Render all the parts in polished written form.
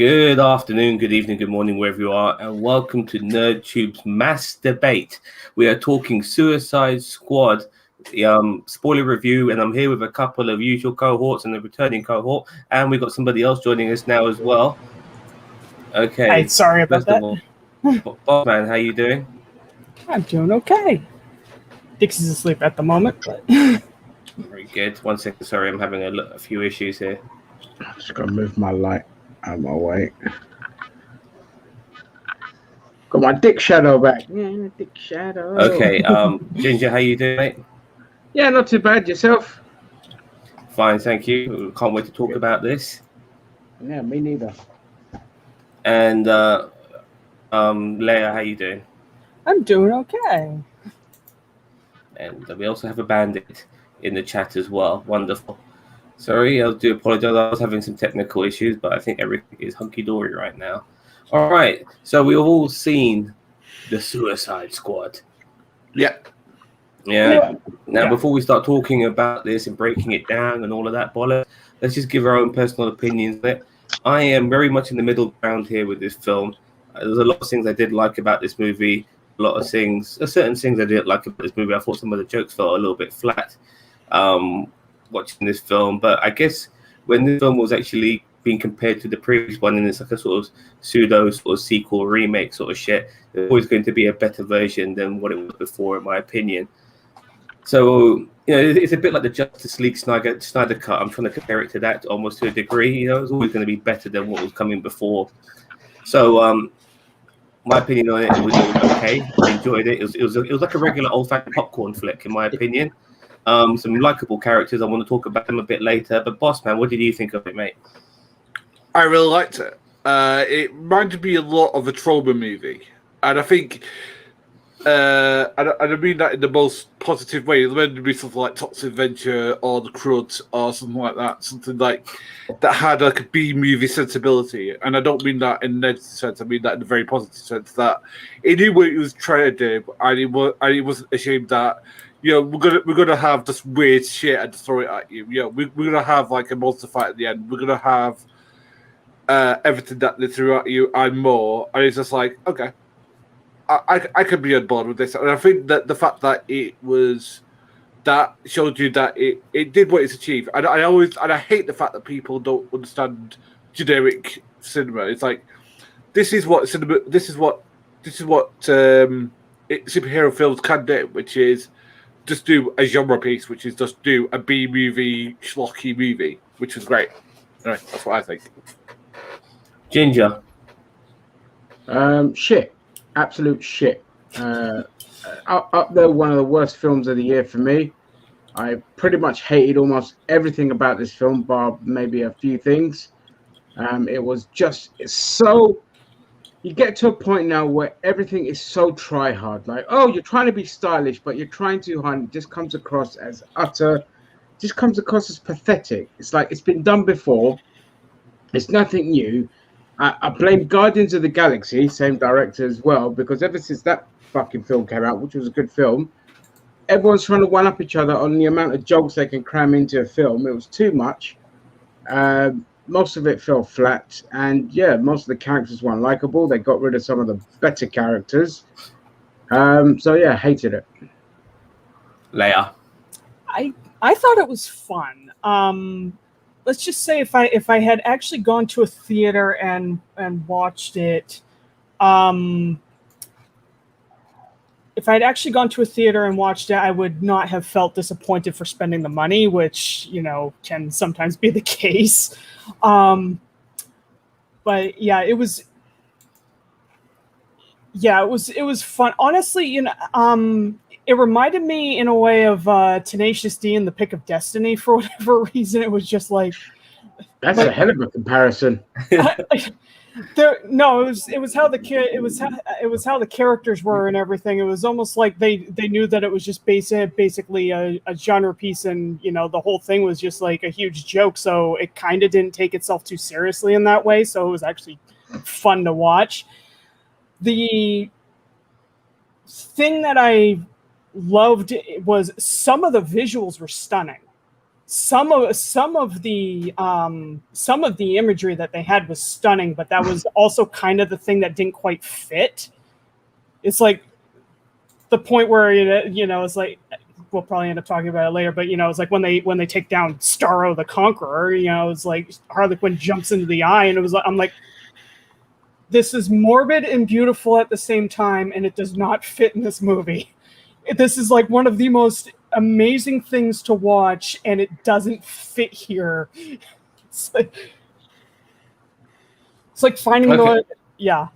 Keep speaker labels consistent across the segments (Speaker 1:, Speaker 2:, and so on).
Speaker 1: Good afternoon, good evening, good morning, wherever you are, and welcome to NerdTube's Mass Debate. We are talking Suicide Squad, the spoiler review, and I'm here with a couple of usual cohorts and a returning cohort, and we've got somebody else joining us now as well. Okay.
Speaker 2: Hi, sorry about that.
Speaker 1: Bob man, how you doing?
Speaker 2: I'm doing okay. Dixie's asleep at the moment, but
Speaker 1: Very good. 1 second, sorry, I'm having a few issues here.
Speaker 3: I'm just gonna move my light out of my way. Got my dick shadow back. Yeah, dick shadow.
Speaker 1: Okay, Ginger, how you doing, mate?
Speaker 3: Yeah, not too bad. Yourself?
Speaker 1: Fine, thank you. Can't wait to talk about this.
Speaker 3: Yeah, me neither.
Speaker 1: And Leia, how you doing?
Speaker 2: I'm doing okay.
Speaker 1: And we also have a bandit in the chat as well. Wonderful. Sorry, I do apologize. I was having some technical issues, but I think everything is hunky-dory right now. All right, so we've all seen the Suicide Squad.
Speaker 3: Yeah.
Speaker 1: Now, before we start talking about this and breaking it down and all of that bollocks, let's just give our own personal opinions. I am very much in the middle ground here with this film. There's a lot of things I did like about this movie. A lot of things, certain things I didn't like about this movie. I thought some of the jokes felt a little bit flat watching this film. But I guess when this film was actually being compared to the previous one, and it's like a sort of pseudo sort of sequel remake sort of shit, there's always going to be a better version than what it was before, in my opinion. So, you know, it's a bit like the Justice League Snyder cut. I'm trying to compare it to that almost to a degree. You know, it's always going to be better than what was coming before. So, my opinion on it was okay. I enjoyed it. It was like a regular old-fashioned popcorn flick, in my opinion. Some likable characters. I want to talk about them a bit later. But Boss Man, what did you think of it, mate?
Speaker 4: I really liked it. It reminded me a lot of a Trauma movie, and I think, I mean that in the most positive way. It reminded me something like Toxic Adventure or The Crud or something like that. Something like that had like a B movie sensibility, and I don't mean that in a negative sense. I mean that in a very positive sense. That it knew what it was trying to do, and it wasn't ashamed that. You know, we're gonna have this weird shit and throw it at you. You know, we're gonna have like a monster fight at the end. We're gonna have everything that they threw at you and more. And it's just like, okay, I could be on board with this. And I think that the fact that it was that showed you that it did what it's achieved. And I hate the fact that people don't understand generic cinema. It's like this is what cinema. This is what superhero films can do, which is just do a genre piece, which is just do a B movie, schlocky movie, which was great. Anyway, that's what I think.
Speaker 1: Ginger.
Speaker 3: Shit. Absolute shit. Up there, one of the worst films of the year for me. I pretty much hated almost everything about this film, bar maybe a few things. It's so. You get to a point now where everything is so try hard. Like, oh, you're trying to be stylish, but you're trying too hard. It just comes across as pathetic. It's like it's been done before. It's nothing new. I blame Guardians of the Galaxy, same director as well, because ever since that fucking film came out, which was a good film, everyone's trying to one-up each other on the amount of jokes they can cram into a film. It was too much. Most of it fell flat, and yeah, most of the characters weren't likable. They got rid of some of the better characters. So yeah, hated it.
Speaker 1: Leia.
Speaker 2: I thought it was fun. Let's just say if I had actually gone to a theater and watched it, if I had actually gone to a theater and watched it, I would not have felt disappointed for spending the money, which, you know, can sometimes be the case. But yeah, it was fun. Honestly, you know, it reminded me in a way of Tenacious D and The Pick of Destiny for whatever reason. It was just like
Speaker 3: that's a hell of a comparison.
Speaker 2: It was how the characters were and everything. It was almost like they knew that it was just basically a genre piece, and you know the whole thing was just like a huge joke. So it kind of didn't take itself too seriously in that way. So it was actually fun to watch. The thing that I loved was some of the visuals were stunning. some of the imagery that they had was stunning, but that was also kind of the thing that didn't quite fit. It's like the point where it's like, we'll probably end up talking about it later, but it's like when they take down Starro the Conqueror, it's like Harley Quinn jumps into the eye, and it was like, I'm like, this is morbid and beautiful at the same time, and it does not fit in this movie. This is like one of the most amazing things to watch, and it doesn't fit here. It's like finding yeah.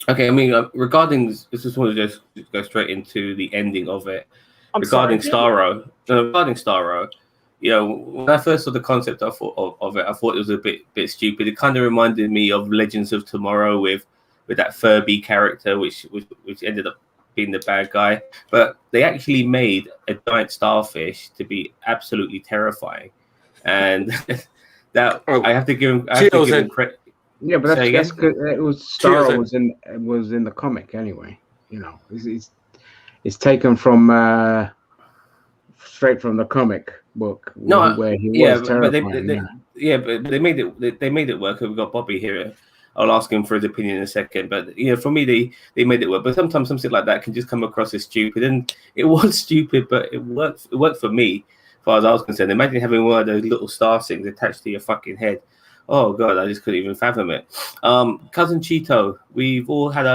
Speaker 1: Okay, I mean, regarding this, just want to just go straight into the ending of it. Regarding Starro, when I first saw the concept of it, I thought it was a bit stupid. It kind of reminded me of Legends of Tomorrow with that Furby character, which ended up being the bad guy. But they actually made a giant starfish to be absolutely terrifying, and that I have to give him credit.
Speaker 3: Yeah, but that's good. It was Starro was in the comic anyway. It's taken from straight from the comic book. Where he was terrifying. But they made it work. We've got Bobby here. I'll ask him for his opinion in a second. But for me, they made it work. But sometimes something like that can just come across as stupid, and it was stupid, but it worked. It worked for me, as far as I was concerned. Imagine having one of those little star things attached to your fucking head. Oh god, I just couldn't even fathom it. Cousin Cheeto, we've all had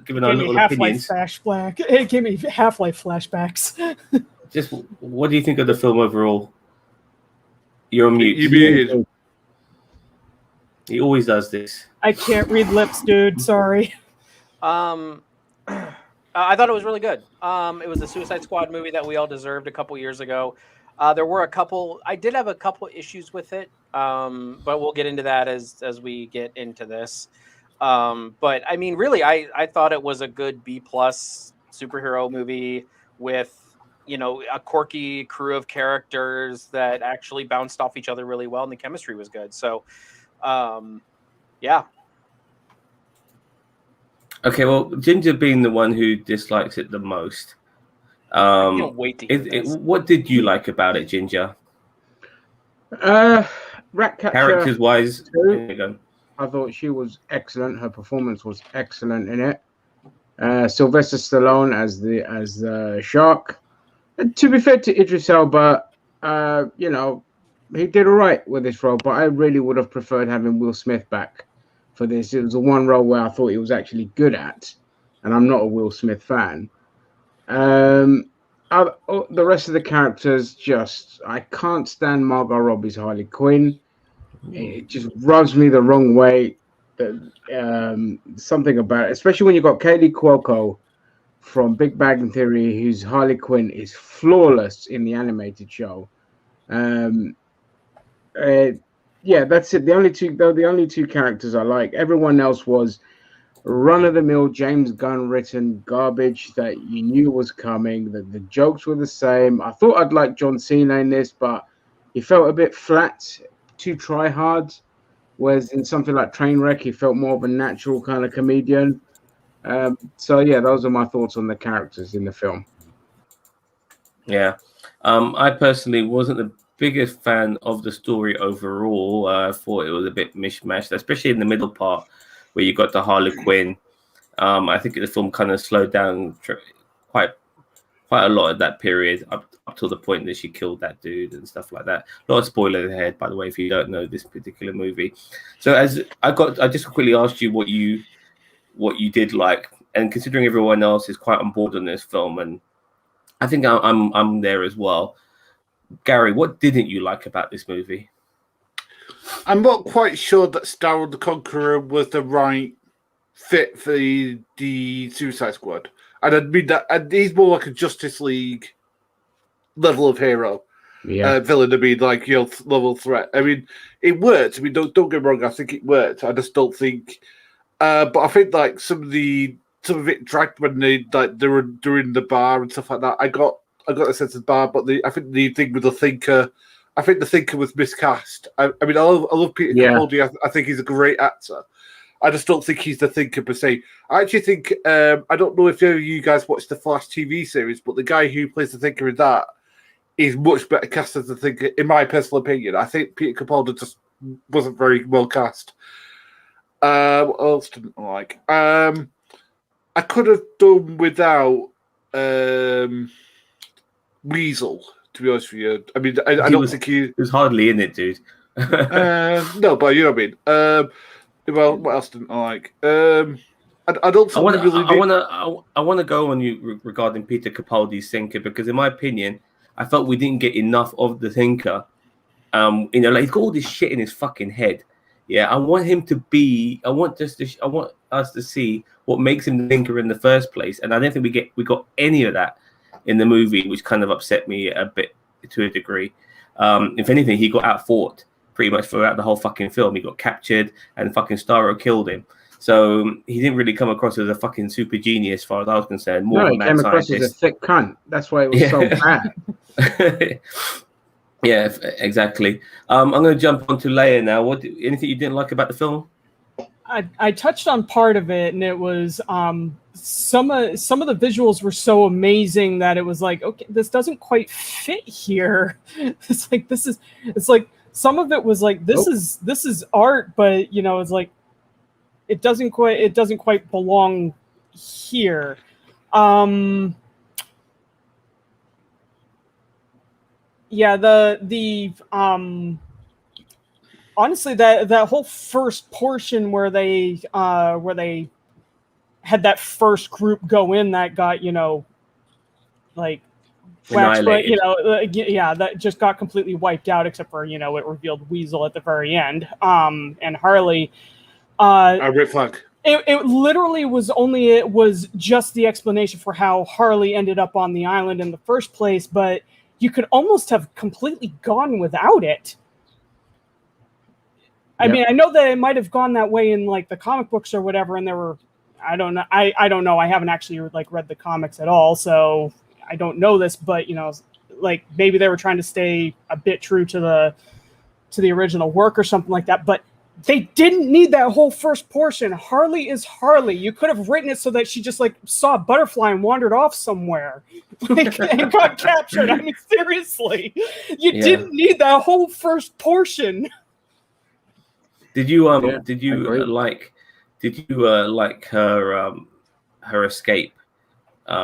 Speaker 3: given our little opinions.
Speaker 2: It gave me Half-Life flashbacks.
Speaker 1: Just what do you think of the film overall? You're on mute.
Speaker 4: You muted.
Speaker 1: He always does this.
Speaker 2: I can't read lips, dude. Sorry.
Speaker 5: I thought it was really good. It was a Suicide Squad movie that we all deserved a couple years ago. There were I did have a couple issues with it, but we'll get into that as we get into this. But I mean, really, I thought it was a good B+ superhero movie with, a quirky crew of characters that actually bounced off each other really well, and the chemistry was good. So, yeah.
Speaker 1: Okay, well, Ginger being the one who dislikes it the most,
Speaker 5: I can't wait to hear this.
Speaker 1: what did you like about it, Ginger?
Speaker 3: Ratcatcher.
Speaker 1: Characters wise, there you go.
Speaker 3: I thought she was excellent. Her performance was excellent in it. Sylvester Stallone as the shark. And to be fair to Idris Elba, he did all right with this role, but I really would have preferred having Will Smith back for this. It was the one role where I thought he was actually good at, and I'm not a Will Smith fan. The rest of the characters, I can't stand Margot Robbie's Harley Quinn. It just rubs me the wrong way. Something about it, especially when you got Kaylee Cuoco from Big Bang Theory, whose Harley Quinn is flawless in the animated show. That's it. The only two characters I like. Everyone else was run-of-the-mill James Gunn written garbage that you knew was coming. The jokes were the same. I thought I'd like John Cena in this, but he felt a bit flat, too try hard. Whereas in something like Trainwreck, he felt more of a natural kind of comedian. Those are my thoughts on the characters in the film.
Speaker 1: Yeah, I personally wasn't the biggest fan of the story overall. I thought it was a bit mishmashed, especially in the middle part where you got the Harley Quinn. I think the film kind of slowed down quite a lot at that period, up to the point that she killed that dude and stuff like that. A lot of spoilers ahead, by the way, if you don't know this particular movie. So I just quickly asked you what you did like, and considering everyone else is quite on board on this film, and I think I'm there as well. Gary, what didn't you like about this movie?
Speaker 4: I'm not quite sure that Starro the Conqueror was the right fit for the Suicide Squad. And I'd mean that he's more like a Justice League level of hero, villain. I mean, like level threat. I mean, it worked. I mean, don't get me wrong. I think it worked. I just don't think. But I think like some of it dragged when they were doing the bar and stuff like that. I got a sense of the bar, but I think the thing with the Thinker. I think the Thinker was miscast. I mean, I love Peter Capaldi. I think he's a great actor. I just don't think he's the Thinker per se. I actually think, I don't know if you guys watched the Flash TV series, but the guy who plays the Thinker in that is much better cast as the Thinker, in my personal opinion. I think Peter Capaldi just wasn't very well cast. What else didn't I like? I could have done without Weasel, to be honest with you. I mean, I don't think he
Speaker 1: was hardly in it, dude.
Speaker 4: no, but you know what I mean. Well, what else didn't I like? I don't think
Speaker 1: I want to go on you regarding Peter Capaldi's Thinker, because in my opinion, I felt we didn't get enough of the Thinker. Like he's got all this shit in his fucking head. Yeah, I want him to be. I want us to see what makes him the Thinker in the first place, and I don't think we got any of that in the movie, which kind of upset me a bit to a degree. If anything, he got outfought pretty much throughout the whole fucking film. He got captured, and fucking Starro killed him. So he didn't really come across as a fucking super genius, as far as I was concerned. More
Speaker 3: he came across as a thick cunt. That's why it was so bad.
Speaker 1: Yeah, exactly. I'm going to jump onto Leia now. Anything you didn't like about the film?
Speaker 2: I touched on part of it, and it was some of the visuals were so amazing that it was like, okay, this doesn't quite fit here. It's like some of it was like this is art, but it's like it doesn't quite belong here. Yeah, the honestly, that whole first portion where they had that first group go in that got like waxed, but that just got completely wiped out, except for it revealed Weasel at the very end, and Harley.
Speaker 4: Red flag.
Speaker 2: It literally was just the explanation for how Harley ended up on the island in the first place, but you could almost have completely gone without it. I mean, I know that it might have gone that way in like the comic books or whatever, and there were, I don't know. I don't know. I haven't actually like read the comics at all, so I don't know this, but like maybe they were trying to stay a bit true to the original work or something like that, but they didn't need that whole first portion. Harley is Harley. You could have written it so that she just like saw a butterfly and wandered off somewhere and got captured. I mean, seriously, you didn't need that whole first portion.
Speaker 1: Did you like her escape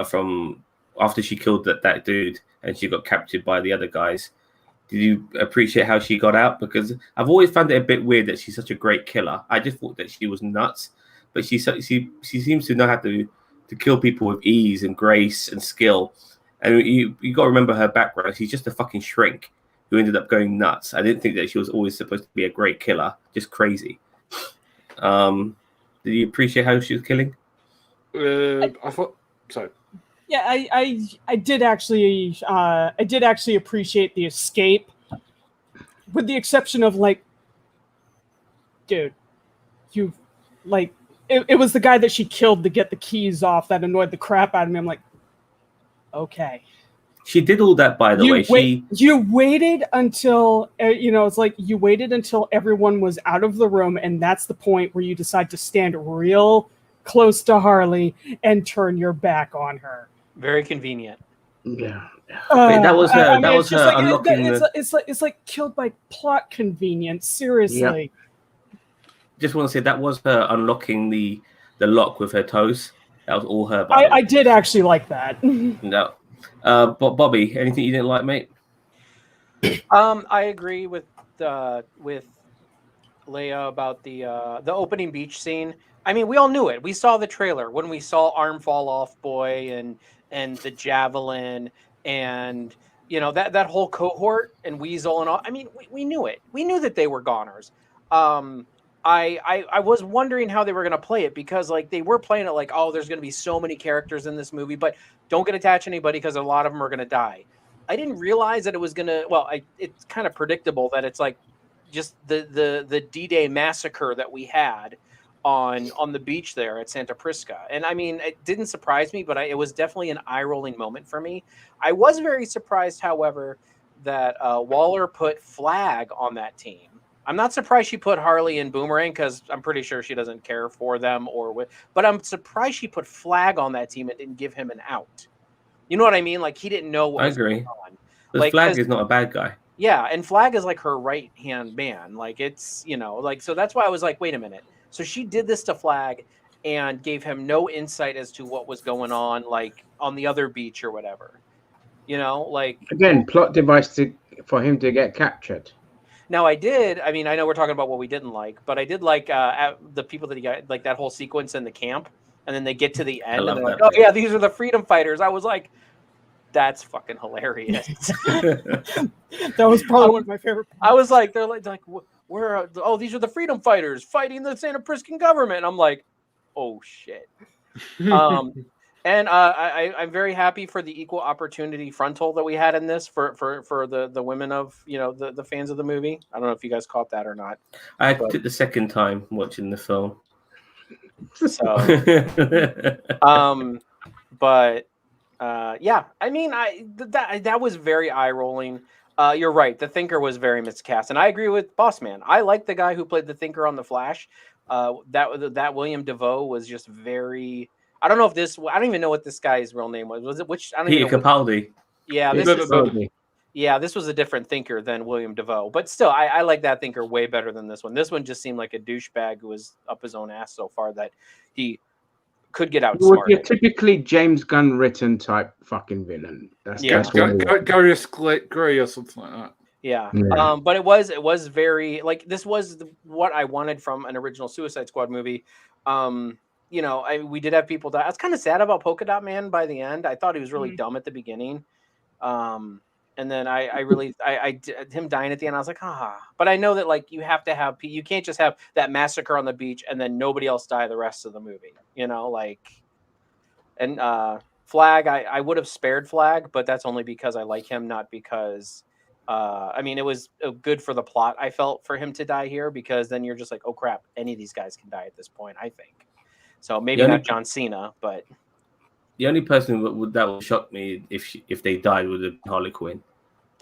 Speaker 1: from after she killed that dude and she got captured by the other guys? Did you appreciate how she got out? Because I've always found it a bit weird that she's such a great killer. I just thought that she was nuts, but she seems to know how to kill people with ease and grace and skill. And you got to remember her background. She's just a fucking shrink who ended up going nuts. I didn't think that she was always supposed to be a great killer, just crazy. Did you appreciate how she was killing?
Speaker 4: I thought so.
Speaker 2: Yeah, I did actually appreciate the escape, with the exception of like, dude, you like it was the guy that she killed to get the keys off that annoyed the crap out of me. I'm like, okay.
Speaker 1: She did all that, by the way.
Speaker 2: You waited until it's like you waited until everyone was out of the room, and that's the point where you decide to stand real close to Harley and turn your back on her.
Speaker 5: Very convenient.
Speaker 3: Yeah.
Speaker 1: That was her. That was her unlocking.
Speaker 2: It's like killed by plot convenience. Seriously.
Speaker 1: Yep. Just want to say that was her unlocking the lock with her toes. That was all her.
Speaker 2: I did actually like that.
Speaker 1: No. But Bobby, anything you didn't like, mate?
Speaker 5: I agree with Leia about the opening beach scene. I mean, we all knew it. We saw the trailer when we saw Arm Fall Off Boy and the javelin and that whole cohort and Weasel and all. I mean, we knew it. We knew that they were goners. I was wondering how they were going to play it, because like they were playing it like, oh, there's going to be so many characters in this movie, but don't get attached to anybody because a lot of them are going to die. I didn't realize that it was going to. Well, it's kind of predictable that it's like just the D-Day massacre that we had on the beach there at Santa Prisca. And I mean, it didn't surprise me, but it was definitely an eye-rolling moment for me. I was very surprised, however, that Waller put Flag on that team. I'm not surprised she put Harley and Boomerang, because I'm pretty sure she doesn't care for them but I'm surprised she put Flag on that team and didn't give him an out. You know what I mean? Like, he didn't know what was going
Speaker 1: But
Speaker 5: Like,
Speaker 1: Flag
Speaker 5: 'cause-
Speaker 1: is not a bad guy.
Speaker 5: Yeah, and Flag is like her right hand man. Like, it's, you know, like, so that's why I was like, wait a minute. So she did this to Flag and gave him no insight as to what was going on, like on the other beach or whatever. You know, like,
Speaker 3: Again, plot device for him to get captured.
Speaker 5: now I mean, I know we're talking about what we didn't like, but I did like the people that he got, like that whole sequence in the camp, and then they get to the end and
Speaker 1: love
Speaker 5: they're like,
Speaker 1: that
Speaker 5: oh
Speaker 1: bit.
Speaker 5: yeah, these are the freedom fighters. I was like, that's fucking hilarious.
Speaker 2: That was probably one of my favorite.
Speaker 5: I was like, they're like where? Oh, these are the freedom fighters fighting the Santa Priscan government. And I'm like, oh shit. And I'm very happy for the equal opportunity frontal that we had in this for the women of, you know, the fans of the movie. I don't know if you guys caught that or not.
Speaker 1: I did the second time watching the film.
Speaker 5: So, but yeah, I mean, that was very eye rolling. You're right. The Thinker was very miscast, and I agree with Boss Man. I like the guy who played the Thinker on The Flash. That William Defoe was just very. I don't know if this. I don't even know what this guy's real name was. Was it which? I don't
Speaker 1: Peter
Speaker 5: even know.
Speaker 1: Capaldi.
Speaker 5: Yeah,
Speaker 3: It's
Speaker 5: this is,
Speaker 3: Capaldi.
Speaker 5: yeah, this was a different Thinker than William Defoe, but still, I like that Thinker way better than this one. This one just seemed like a douchebag who was up his own ass so far that he could get
Speaker 3: He would be a
Speaker 5: outsmarted.
Speaker 3: typically James Gunn written type fucking villain. That's
Speaker 5: Yeah.
Speaker 3: what he was.
Speaker 4: Gary Gray or something like that.
Speaker 5: Yeah.
Speaker 3: Yeah.
Speaker 5: But it was very like this was what I wanted from an original Suicide Squad movie. You know, we did have people die. I was kind of sad about Polka Dot Man by the end. I thought he was really dumb at the beginning. And then him dying at the end, I was like, but I know that like you have to have, you can't just have that massacre on the beach and then nobody else die the rest of the movie, you know, like, and Flag, I would have spared Flag, but that's only because I like him, not because, I mean, it was good for the plot. I felt for him to die here because then you're just like, oh crap, any of these guys can die at this point, I think. So maybe not John Cena, but
Speaker 1: The only person that would shock me if they died would have been Harley Quinn.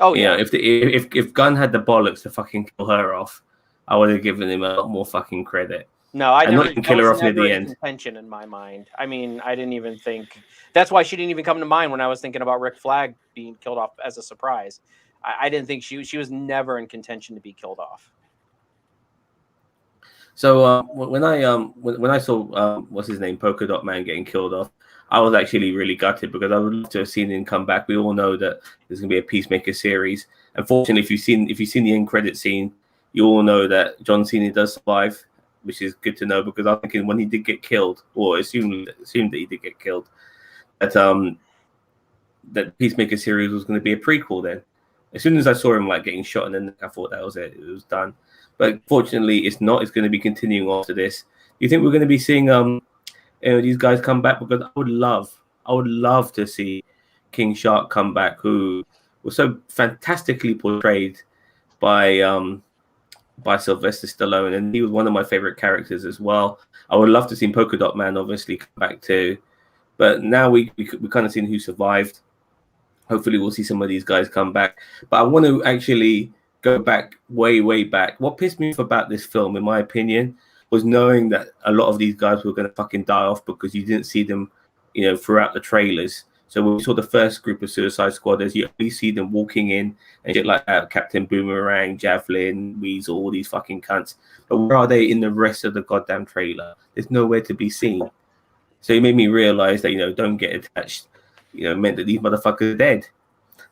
Speaker 5: oh
Speaker 1: Yeah,
Speaker 5: yeah,
Speaker 1: if Gunn had the bollocks to fucking kill her off, I would have given him a lot more fucking credit.
Speaker 5: no, I
Speaker 1: and
Speaker 5: never
Speaker 1: not even kill her
Speaker 5: that was
Speaker 1: off near
Speaker 5: never
Speaker 1: the
Speaker 5: in
Speaker 1: end.
Speaker 5: contention in my mind. I mean, I didn't even think that's why she didn't even come to mind when I was thinking about Rick Flag being killed off as a surprise. I didn't think she was never in contention to be killed off.
Speaker 1: So when I saw what's his name, Polka Dot Man getting killed off, I was actually really gutted because I would love to have seen him come back. We all know that there's gonna be a Peacemaker series. Unfortunately, if you've seen the end credit scene, you all know that John Cena does survive, which is good to know because I'm thinking when he did get killed, or assumed that he did get killed, that that Peacemaker series was going to be a prequel. Then, as soon as I saw him like getting shot, and then I thought that was it. It was done. But fortunately, it's not. It's going to be continuing after this. Do you think we're going to be seeing these guys come back? Because I would love to see King Shark come back, who was so fantastically portrayed by Sylvester Stallone, and he was one of my favorite characters as well. I would love to see Polka Dot Man obviously come back too, but now we kind of seen who survived. Hopefully, we'll see some of these guys come back. But I want to actually go back, way back. What pissed me off about this film, in my opinion, was knowing that a lot of these guys were going to fucking die off because you didn't see them, throughout the trailers. So when we saw the first group of Suicide Squatters, you only see them walking in and shit like that. Captain Boomerang, Javelin, Weasel, all these fucking cunts. But where are they in the rest of the goddamn trailer? There's nowhere to be seen. So it made me realize that, don't get attached, meant that these motherfuckers are dead.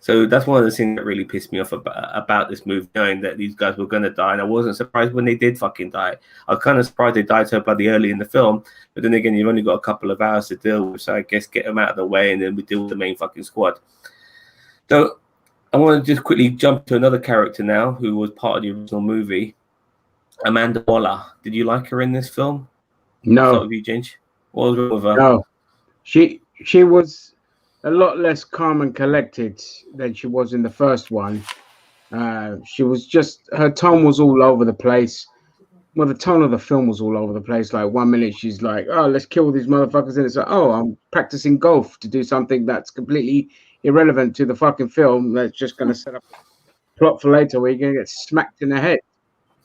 Speaker 1: So that's one of the things that really pissed me off about this movie, knowing that these guys were going to die. And I wasn't surprised when they did fucking die. I was kind of surprised they died so bloody early in the film. But then again, you've only got a couple of hours to deal with. So I guess get them out of the way and then we deal with the main fucking squad. So I want to just quickly jump to another character now who was part of the original movie. Amanda Waller. Did you like her in this film?
Speaker 3: No.
Speaker 1: Start with you, Ginge. What was wrong with her?
Speaker 3: No. She was a lot less calm and collected than she was in the first one. She was just, her tone was all over the place. Well, the tone of the film was all over the place. Like 1 minute she's like, oh, let's kill these motherfuckers. And it's like, oh, I'm practicing golf to do something that's completely irrelevant to the fucking film. That's just going to set up a plot for later where you're going to get smacked in the head.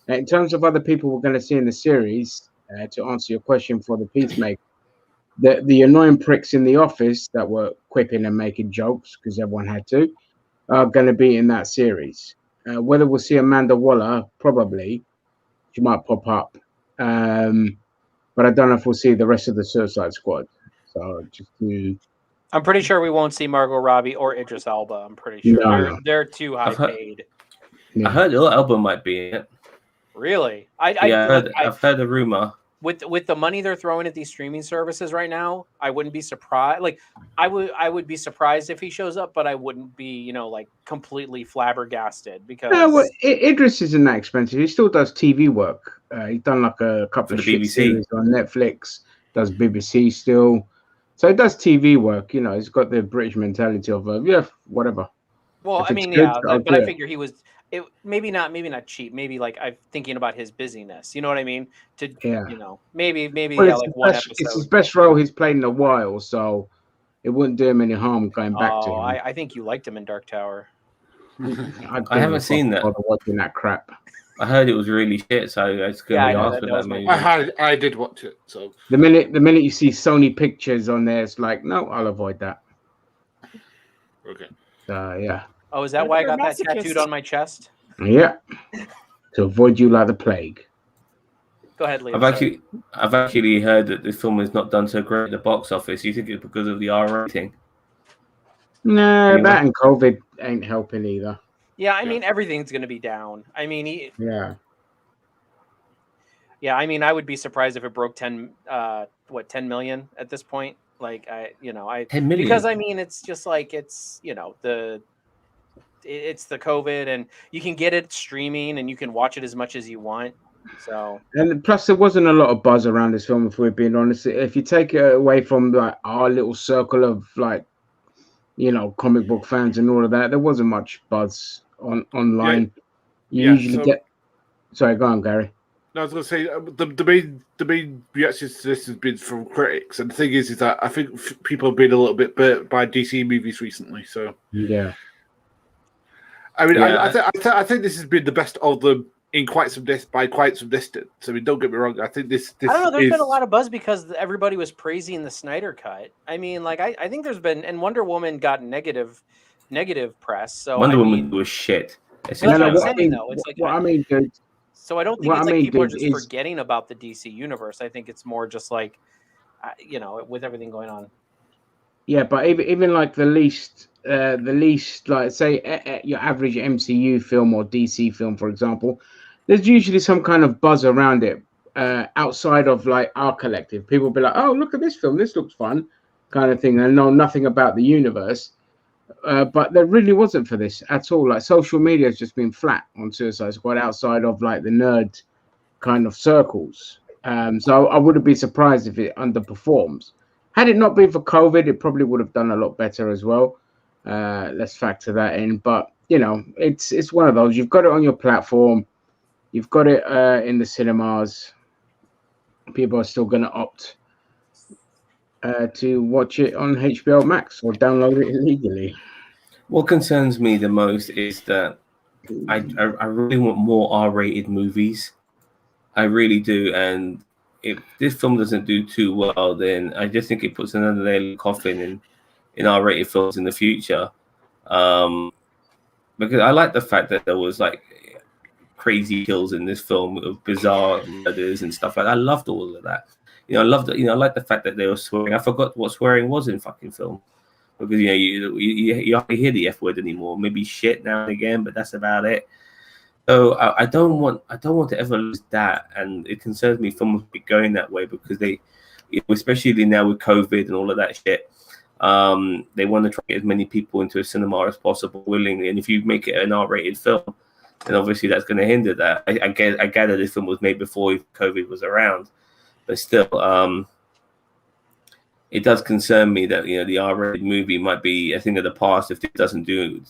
Speaker 3: Now, in terms of other people we're going to see in the series, to answer your question for the Peacemaker, the annoying pricks in the office that were quipping and making jokes because everyone had to. are going to be in that series. Whether we'll see Amanda Waller, probably she might pop up, but I don't know if we'll see the rest of the Suicide Squad. So just to
Speaker 5: I'm pretty sure we won't see Margot Robbie or Idris Elba. I'm pretty sure
Speaker 3: No.
Speaker 5: they're too high
Speaker 1: I've heard-
Speaker 5: paid.
Speaker 3: yeah.
Speaker 1: I heard Elba might be in it.
Speaker 5: Really? I've
Speaker 1: heard a rumor.
Speaker 5: with the money they're throwing at these streaming services right now, I wouldn't be surprised. Like I would be surprised if he shows up, but I wouldn't be, like completely flabbergasted because
Speaker 3: No, well, Idris isn't that expensive. He still does TV work. He's done like a couple
Speaker 1: For
Speaker 3: of
Speaker 1: the
Speaker 3: shit
Speaker 1: BBC.
Speaker 3: series on Netflix. Does BBC still, so he does TV work. He's got the British mentality of whatever.
Speaker 5: well,
Speaker 3: if
Speaker 5: I
Speaker 3: it's
Speaker 5: mean,
Speaker 3: good,
Speaker 5: yeah,
Speaker 3: I'll
Speaker 5: but I
Speaker 3: do it.
Speaker 5: figure he was maybe not cheap. Maybe like I'm thinking about his busyness. You know what I mean?
Speaker 3: Yeah.
Speaker 5: Maybe
Speaker 3: Well,
Speaker 5: yeah,
Speaker 3: it's,
Speaker 5: like
Speaker 3: his
Speaker 5: one
Speaker 3: best,
Speaker 5: episode.
Speaker 3: it's his best role he's played in a while, so it wouldn't do him any harm going back to him.
Speaker 5: I think you liked him in Dark Tower.
Speaker 1: I haven't seen that.
Speaker 3: Bother watching that crap.
Speaker 1: I heard it was really shit, so I was going
Speaker 5: Yeah,
Speaker 1: to
Speaker 5: I
Speaker 1: be
Speaker 5: know,
Speaker 1: asked
Speaker 5: that
Speaker 1: for
Speaker 5: was
Speaker 1: that
Speaker 5: my
Speaker 1: movie.
Speaker 4: I did watch it. So
Speaker 3: The minute you see Sony Pictures on there, it's like, no, I'll avoid that.
Speaker 4: okay.
Speaker 3: Yeah,
Speaker 5: Oh, is that why I
Speaker 2: You're
Speaker 5: got
Speaker 2: a
Speaker 5: that
Speaker 2: masochist.
Speaker 5: tattooed on my chest?
Speaker 3: yeah. To avoid you like the plague.
Speaker 5: Go ahead, Liam.
Speaker 1: I've actually heard that this film is not done so great at the box office. You think it's because of the R rating?
Speaker 3: No,
Speaker 1: Anyway.
Speaker 3: that and COVID ain't helping either.
Speaker 5: Yeah, I mean everything's going to be down. I mean,
Speaker 3: Yeah.
Speaker 5: yeah, I mean I would be surprised if it broke 10 million at this point. Like
Speaker 1: 10 million.
Speaker 5: because I mean it's just like it's the COVID and you can get it streaming and you can watch it as much as you want. So
Speaker 3: And plus, there wasn't a lot of buzz around this film, if we're being honest. If you take it away from like our little circle of like, comic book fans and all of that, there wasn't much buzz online. You usually get. Sorry, go on, Gary.
Speaker 4: No, I was going to say the main reactions to this has been from critics, and the thing is that I think people have been a little bit burnt by DC movies recently. So
Speaker 3: Yeah.
Speaker 4: I mean,
Speaker 1: Yeah.
Speaker 4: I think this has been the best of them in quite some distance. I mean, don't get me wrong. I think this
Speaker 5: I don't know. There's
Speaker 4: is,
Speaker 5: been a lot of buzz because everybody was praising the Snyder Cut. I mean, like I think there's been and Wonder Woman got negative press. So
Speaker 1: Wonder
Speaker 5: I
Speaker 1: Woman
Speaker 5: mean,
Speaker 1: was shit.
Speaker 5: That's
Speaker 3: No,
Speaker 5: what
Speaker 3: no,
Speaker 5: I'm
Speaker 3: what I
Speaker 5: saying,
Speaker 3: mean,
Speaker 5: though. It's like
Speaker 3: what I mean, dude,
Speaker 5: so I don't think
Speaker 3: what
Speaker 5: it's
Speaker 3: I
Speaker 5: like
Speaker 3: mean,
Speaker 5: people are
Speaker 3: dude,
Speaker 5: just
Speaker 3: is-
Speaker 5: forgetting about the DC universe. I think it's more just like with everything going on.
Speaker 3: yeah, but even like the least like say your average MCU film or DC film, for example, there's usually some kind of buzz around it outside of like our collective. People be like, oh, look at this film, this looks fun, kind of thing, and know nothing about the universe. But there really wasn't for this at all. Like social media has just been flat on Suicide Squad outside of like the nerd kind of circles. So I wouldn't be surprised if it underperforms. Had it not been for COVID, it probably would have done a lot better as well. Let's factor that in. But it's one of those. You've got it on your platform. You've got it in the cinemas. People are still going to opt to watch it on HBO Max or download it illegally.
Speaker 1: What concerns me the most is that I really want more R-rated movies. I really do, and if this film doesn't do too well, then I just think it puts another nail in the coffin in R-rated films in the future. Because I like the fact that there was like crazy kills in this film of bizarre murders and stuff like that. I loved all of that. I loved it. I like the fact that they were swearing. I forgot what swearing was in fucking film. Because you hardly hear the F word anymore. Maybe shit now and again, but that's about it. So I don't want to ever lose that, and it concerns me films be going that way because they, especially now with COVID and all of that shit, they want to try to get as many people into a cinema as possible willingly. And if you make it an R-rated film, then obviously that's going to hinder that. I gather this film was made before COVID was around, but still, it does concern me that the R-rated movie might be a thing of the past if it doesn't do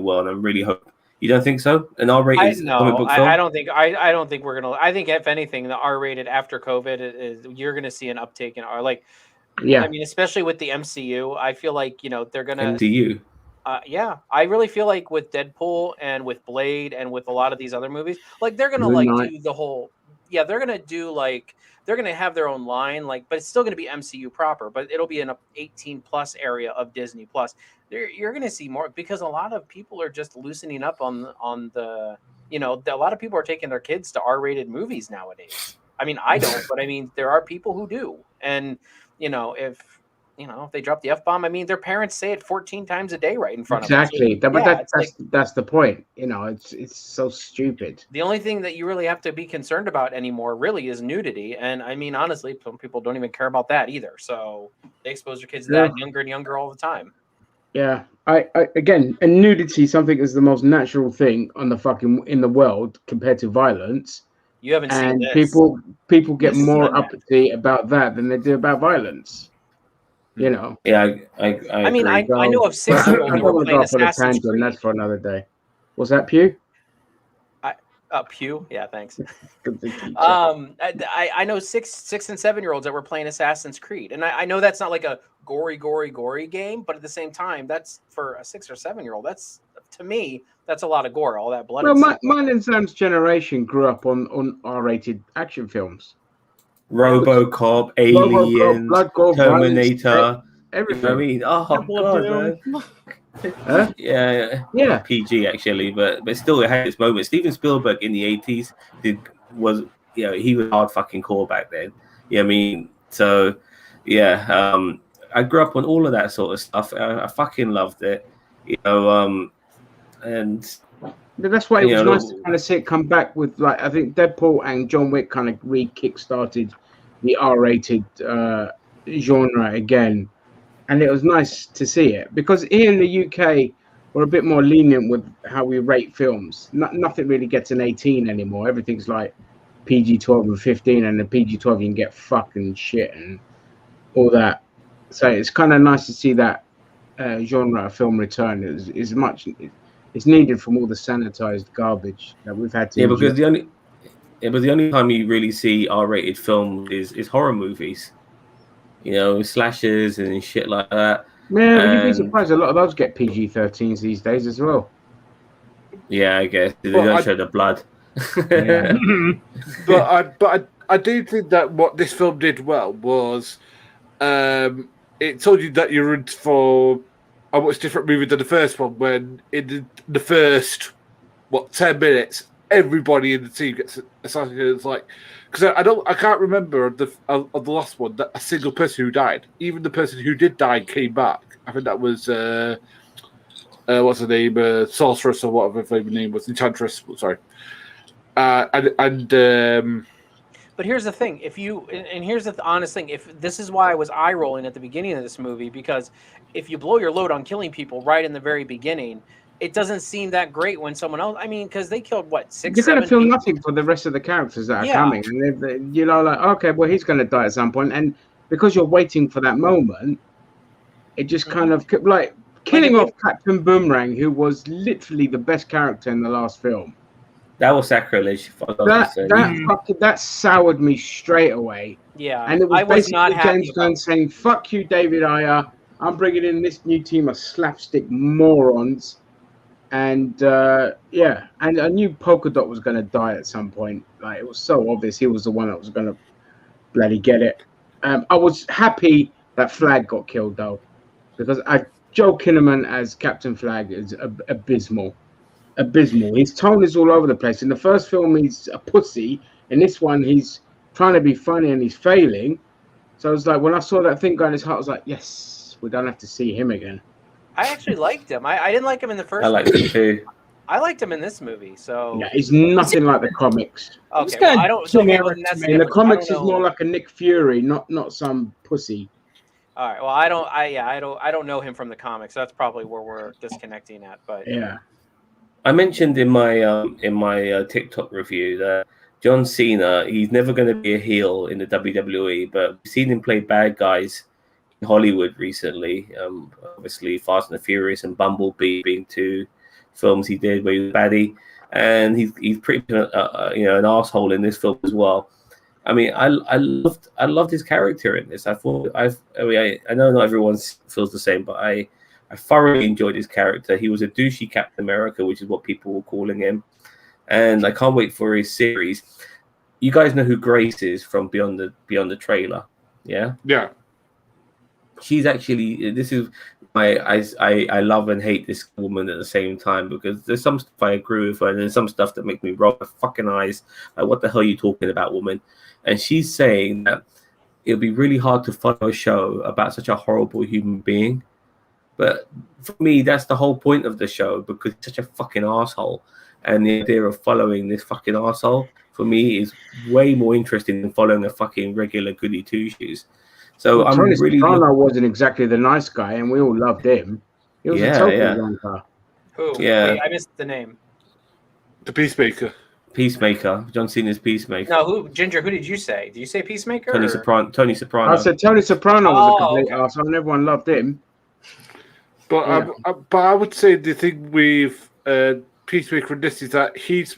Speaker 1: well. And I really hope you don't think so. An R-rated comic book film?
Speaker 5: I don't think. I don't think we're gonna. I think if anything, the R-rated after COVID is you're gonna see an uptake in R. Like,
Speaker 3: Yeah,
Speaker 5: I mean, especially with the MCU, I feel like they're gonna.
Speaker 1: MCU.
Speaker 5: Yeah, I really feel like with Deadpool and with Blade and with a lot of these other movies, like they're gonna
Speaker 3: Moon
Speaker 5: like
Speaker 3: Knight.
Speaker 5: do the whole. yeah, they're gonna do like they're gonna have their own line, like, but it's still gonna be MCU proper, but it'll be in a 18+ area of Disney Plus. You're gonna see more because a lot of people are just loosening up on the a lot of people are taking their kids to R-rated movies nowadays. I mean, I don't, but I mean, there are people who do, and if they drop the F-bomb, I mean, their parents say it 14 times a day right in front of them.
Speaker 3: Exactly. But that's the point. It's so stupid.
Speaker 5: The only thing that you really have to be concerned about anymore really is nudity. And I mean, honestly, some people don't even care about that either. So they expose their kids to that younger and younger all the time.
Speaker 3: Yeah. I again, and nudity, something is the most natural thing in the world compared to violence.
Speaker 5: You haven't seen this.
Speaker 3: People get more uppity about that than they do about violence.
Speaker 1: Yeah,
Speaker 5: I mean, I know of 6-year-olds who are playing Assassin's Creed.
Speaker 3: That's for another day. Was that Pew?
Speaker 5: Pew, yeah, thanks. I know 6 and 7-year-olds that were playing Assassin's Creed, and I know that's not like a gory game, but at the same time, that's for a 6 or 7-year-old. That's, to me, that's a lot of gore, all that blood.
Speaker 3: Well, mine and Sam's generation grew up on R-rated action films.
Speaker 1: RoboCop, Alien,
Speaker 3: Blood, gore,
Speaker 1: Terminator,
Speaker 3: violence, everything.
Speaker 1: I mean, oh god, man.
Speaker 3: Huh?
Speaker 1: Yeah, PG actually, but still it had its moment. Steven Spielberg in the 80s he was hard fucking core back then. I mean, so I grew up on all of that sort of stuff. I fucking loved it, and
Speaker 3: that's why it was nice to kind of see it come back with, like, I think Deadpool and John Wick kind of kick-started the R-rated genre again. And it was nice to see it because here in the UK, we're a bit more lenient with how we rate films. Nothing really gets an 18 anymore. Everything's like PG-12 and 15, and the PG-12 you can get fucking shit and all that. So it's kind of nice to see that genre of film return. It's needed from all the sanitized garbage that we've had to.
Speaker 1: Yeah, because the only time you really see R-rated film is horror movies. Slashers and shit like that.
Speaker 3: Yeah, you'd be surprised. A lot of those get PG-13s these days as well.
Speaker 1: Yeah, I guess they don't show the blood.
Speaker 3: Yeah.
Speaker 4: but I do think that what this film did well was it told you that you're in for a much different movie than the first one. When in the first 10 minutes, everybody in the team gets assassinated. It's like, because I can't remember of the last one that a single person who died. Even the person who did die came back. I think that was what's her name, Sorceress or whatever her name was, Enchantress. Sorry,
Speaker 5: But here's the thing: here's the honest thing. If this is why I was eye rolling at the beginning of this movie, because if you blow your load on killing people right in the very beginning, it doesn't seem that great when someone else. I mean, because they killed 6.
Speaker 3: You're gonna feel nothing for the rest of the characters that are coming, and like, okay, well, he's gonna die at some point, and because you're waiting for that moment, it just kind of like killing off Captain Boomerang, who was literally the best character in the last film.
Speaker 1: That was sacrilege.
Speaker 3: That soured me straight away.
Speaker 5: Yeah,
Speaker 3: and it was basically James Gunn saying, "Fuck you, David Ayer. I'm bringing in this new team of slapstick morons." And and I knew Polka Dot was going to die at some point. Like, it was so obvious he was the one that was going to bloody get it. I was happy that Flag got killed though, because Joel Kinnaman as Captain Flag is abysmal. His tone is all over the place. In the first film, he's a pussy. In this one, he's trying to be funny and he's failing. So I was like, when I saw that thing go in his heart, I was like, yes, we don't have to see him again.
Speaker 5: I actually liked him. I didn't like him in the first.
Speaker 1: I liked him too.
Speaker 5: I liked him in this movie. So
Speaker 3: yeah, he's nothing like the comics.
Speaker 5: Okay, well, I don't.
Speaker 3: In the comics, he's more like a Nick Fury, not some pussy.
Speaker 5: All right. Well, I don't know him from the comics. That's probably where we're disconnecting at. But
Speaker 3: yeah,
Speaker 1: I mentioned in my TikTok review that John Cena, he's never going to be a heel in the WWE, but we've seen him play bad guys in Hollywood recently. Obviously, Fast and the Furious and Bumblebee being 2 films he did where he was baddie, and he's pretty an asshole in this film as well. I mean, I loved his character in this. I know not everyone feels the same, but I thoroughly enjoyed his character. He was a douchey Captain America, which is what people were calling him, and I can't wait for his series. you guys know who Grace is from Beyond the Trailer, yeah?
Speaker 4: Yeah.
Speaker 1: She's actually, this is I love and hate this woman at the same time, because there's some stuff I agree with her, and there's some stuff that make me roll my fucking eyes. Like, what the hell are you talking about, woman? And she's saying that it'll be really hard to follow a show about such a horrible human being. But for me, that's the whole point of the show, because he's such a fucking asshole. And the idea of following this fucking asshole, for me, is way more interesting than following a fucking regular goody two-shoes. So I'm
Speaker 3: Tony
Speaker 1: really
Speaker 3: Soprano wasn't exactly the nice guy, and we all loved him. He was a total wanker.
Speaker 5: Who?
Speaker 1: Yeah.
Speaker 5: Wait, I missed the name.
Speaker 4: The Peacemaker.
Speaker 1: Peacemaker, John Cena's Peacemaker.
Speaker 5: No, who? Ginger, who did you say? Did you say Peacemaker?
Speaker 1: Tony
Speaker 5: or-
Speaker 1: Soprano.
Speaker 3: I said Tony Soprano was a complete
Speaker 5: okay.
Speaker 3: asshole, and everyone loved him.
Speaker 4: But I would say the thing with Peacemaker and this is that he's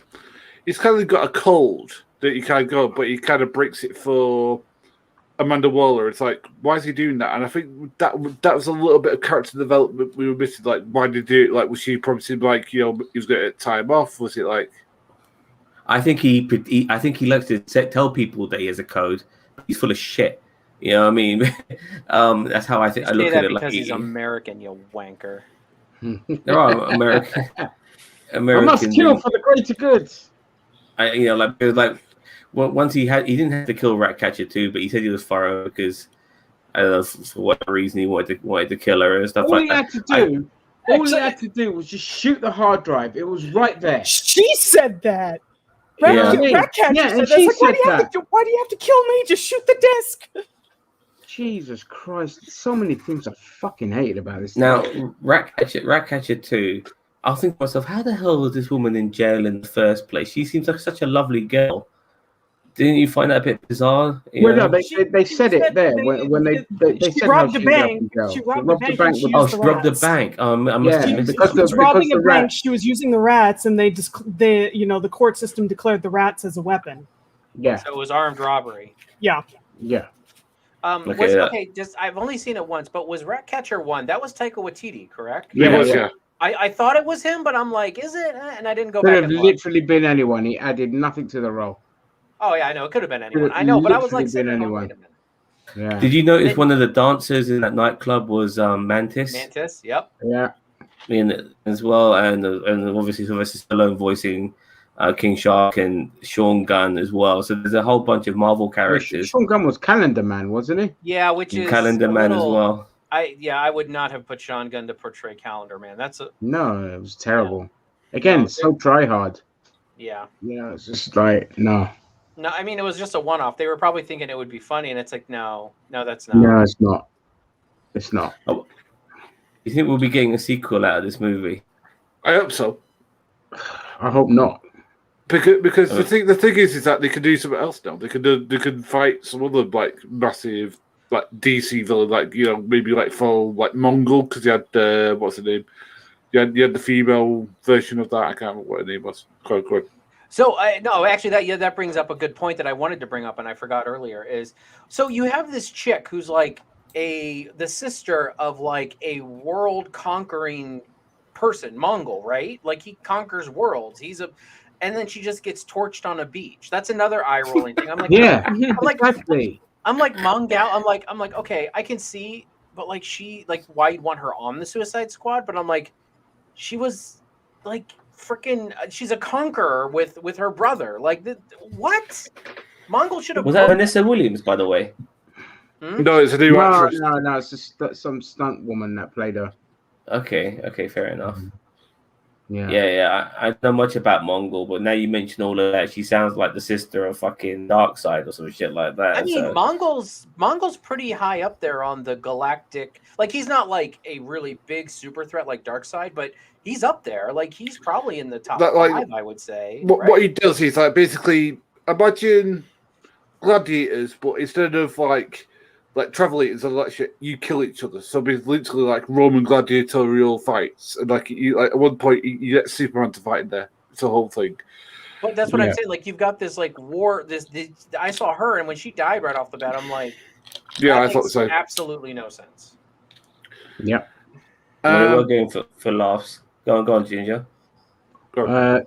Speaker 4: kind of got a cold that he can't go, but he kind of breaks it for Amanda Waller. It's like, why is he doing that? And I think that was a little bit of character development we were missing. Like, why did he do it? Like, was she promising, like, he was going to get time off? Was it like?
Speaker 1: I think he likes to tell people that he has a code. He's full of shit. You know what I mean? That's how I think. I
Speaker 5: Say
Speaker 1: look
Speaker 5: that
Speaker 1: at it.
Speaker 5: because
Speaker 1: Like,
Speaker 5: he's American, you wanker.
Speaker 1: there are American.
Speaker 3: I must kill for the greater good.
Speaker 1: Once he didn't have to kill Ratcatcher too, but he said he was thorough because I don't know, for whatever reason he wanted to kill her and stuff
Speaker 3: All
Speaker 1: like
Speaker 3: he
Speaker 1: that.
Speaker 3: had to do was just shoot the hard drive. It was right there.
Speaker 2: She said that.
Speaker 1: Yeah.
Speaker 2: Ratcatcher
Speaker 3: Yeah,
Speaker 2: said
Speaker 3: and
Speaker 2: that.
Speaker 3: she
Speaker 2: It's like,
Speaker 3: said
Speaker 2: why do you have to kill me? Just shoot the disc.
Speaker 3: Jesus Christ! So many things I fucking hated about this.
Speaker 1: Now, Ratcatcher 2, I'll think to myself, how the hell was this woman in jail in the first place? She seems like such a lovely girl. Didn't you find that a bit bizarre?
Speaker 3: Well, no, they said it there when they
Speaker 2: She
Speaker 3: said
Speaker 2: robbed
Speaker 3: how
Speaker 2: a
Speaker 3: she was
Speaker 2: bank.
Speaker 3: in jail.
Speaker 2: She
Speaker 3: They
Speaker 2: robbed the bank and she
Speaker 1: Oh,
Speaker 2: used
Speaker 1: she
Speaker 2: the
Speaker 1: robbed the
Speaker 2: rats.
Speaker 1: bank. I must
Speaker 3: Yeah,
Speaker 1: have
Speaker 2: She
Speaker 1: missed
Speaker 3: because
Speaker 2: was
Speaker 3: the
Speaker 2: robbing a bank.
Speaker 3: rats-
Speaker 2: She was using the rats, and the court system declared the rats as a weapon.
Speaker 3: Yeah,
Speaker 5: So it was armed robbery.
Speaker 2: Yeah.
Speaker 3: yeah.
Speaker 1: Okay,
Speaker 5: I've only seen it once, but was Ratcatcher 1? That was Taika Waititi, correct?
Speaker 3: Yeah,
Speaker 4: Yeah.
Speaker 5: I thought it was him, but I'm like, is it? And I didn't go
Speaker 3: Could
Speaker 5: back
Speaker 3: have
Speaker 5: and look.
Speaker 3: literally been anyone. He added nothing to the role.
Speaker 5: Oh yeah, I know it could have been anyone.
Speaker 3: Could have
Speaker 5: I know, but I was like,
Speaker 3: literally been
Speaker 5: sitting, oh,
Speaker 3: anyone.
Speaker 5: wait a minute.
Speaker 3: Yeah,
Speaker 1: Did you notice one of the dancers in that nightclub was Mantis?
Speaker 5: Mantis, yep.
Speaker 3: yeah.
Speaker 1: As well, and obviously Sylvester Stallone voicing King Shark and Sean Gunn as well. So there's a whole bunch of Marvel characters.
Speaker 3: Sean Gunn was Calendar Man, wasn't he?
Speaker 5: Yeah, which is
Speaker 1: Calendar
Speaker 5: a
Speaker 1: Man as
Speaker 5: little-
Speaker 1: well.
Speaker 5: I would not have put Sean Gunn to portray Calendar Man. That's a
Speaker 3: No, it was terrible. Again,
Speaker 5: No,
Speaker 3: so try hard.
Speaker 5: yeah.
Speaker 3: It's just like no,
Speaker 5: No, I mean it was just a one-off. They were probably thinking it would be funny, and it's like, no, that's not.
Speaker 3: no, it's not. It's not.
Speaker 1: You think we'll be getting a sequel out of this movie?
Speaker 4: I hope so.
Speaker 3: I hope not.
Speaker 4: Because the thing is that they can do something else now. They can fight some other like massive like DC villain, like maybe like for like Mongol, because you had what's the name? You had the female version of that. I can't remember what her name was. Quite good.
Speaker 5: So no, actually, that brings up a good point that I wanted to bring up, and I forgot earlier. Is so you have this chick who's like the sister of like a world conquering person, Mongol, right? Like he conquers worlds. And then she just gets torched on a beach. That's another eye rolling thing. I'm like,
Speaker 3: Yeah,
Speaker 5: I'm like,
Speaker 3: exactly.
Speaker 5: I'm like Mongal. I'm like, okay, I can see, but like she, like, why you'd want her on the Suicide Squad? But I'm like, she was like freaking. She's a conqueror with her brother. Like, what? Mongol should have.
Speaker 1: Was that Vanessa Williams, by the way?
Speaker 4: No, it's a new actress.
Speaker 3: No. It's just some stunt woman that played her.
Speaker 1: Okay, fair enough.
Speaker 3: Yeah.
Speaker 1: Yeah. I don't know much about Mongol, but now you mention all of that, she sounds like the sister of fucking Darkseid or some shit like that.
Speaker 5: I mean,
Speaker 1: so.
Speaker 5: Mongol's pretty high up there on the galactic. Like, he's not like a really big super threat like Darkseid, but he's up there. Like, he's probably in the top
Speaker 4: That, like,
Speaker 5: 5, I would say.
Speaker 4: What he does is like basically imagine gladiators, but instead of like travelators and that shit, you kill each other. So it's literally like Roman gladiatorial fights, and like at one point you get Superman to fight in there. It's the whole thing.
Speaker 5: But that's what I'm saying. Like, you've got this like war. This I saw her, and when she died right off the bat, I'm like,
Speaker 4: Yeah,
Speaker 5: that
Speaker 4: I thought
Speaker 5: makes
Speaker 4: so.
Speaker 5: absolutely no sense.
Speaker 3: Yep.
Speaker 1: We're going for laughs. Go on, Ginger.
Speaker 3: No,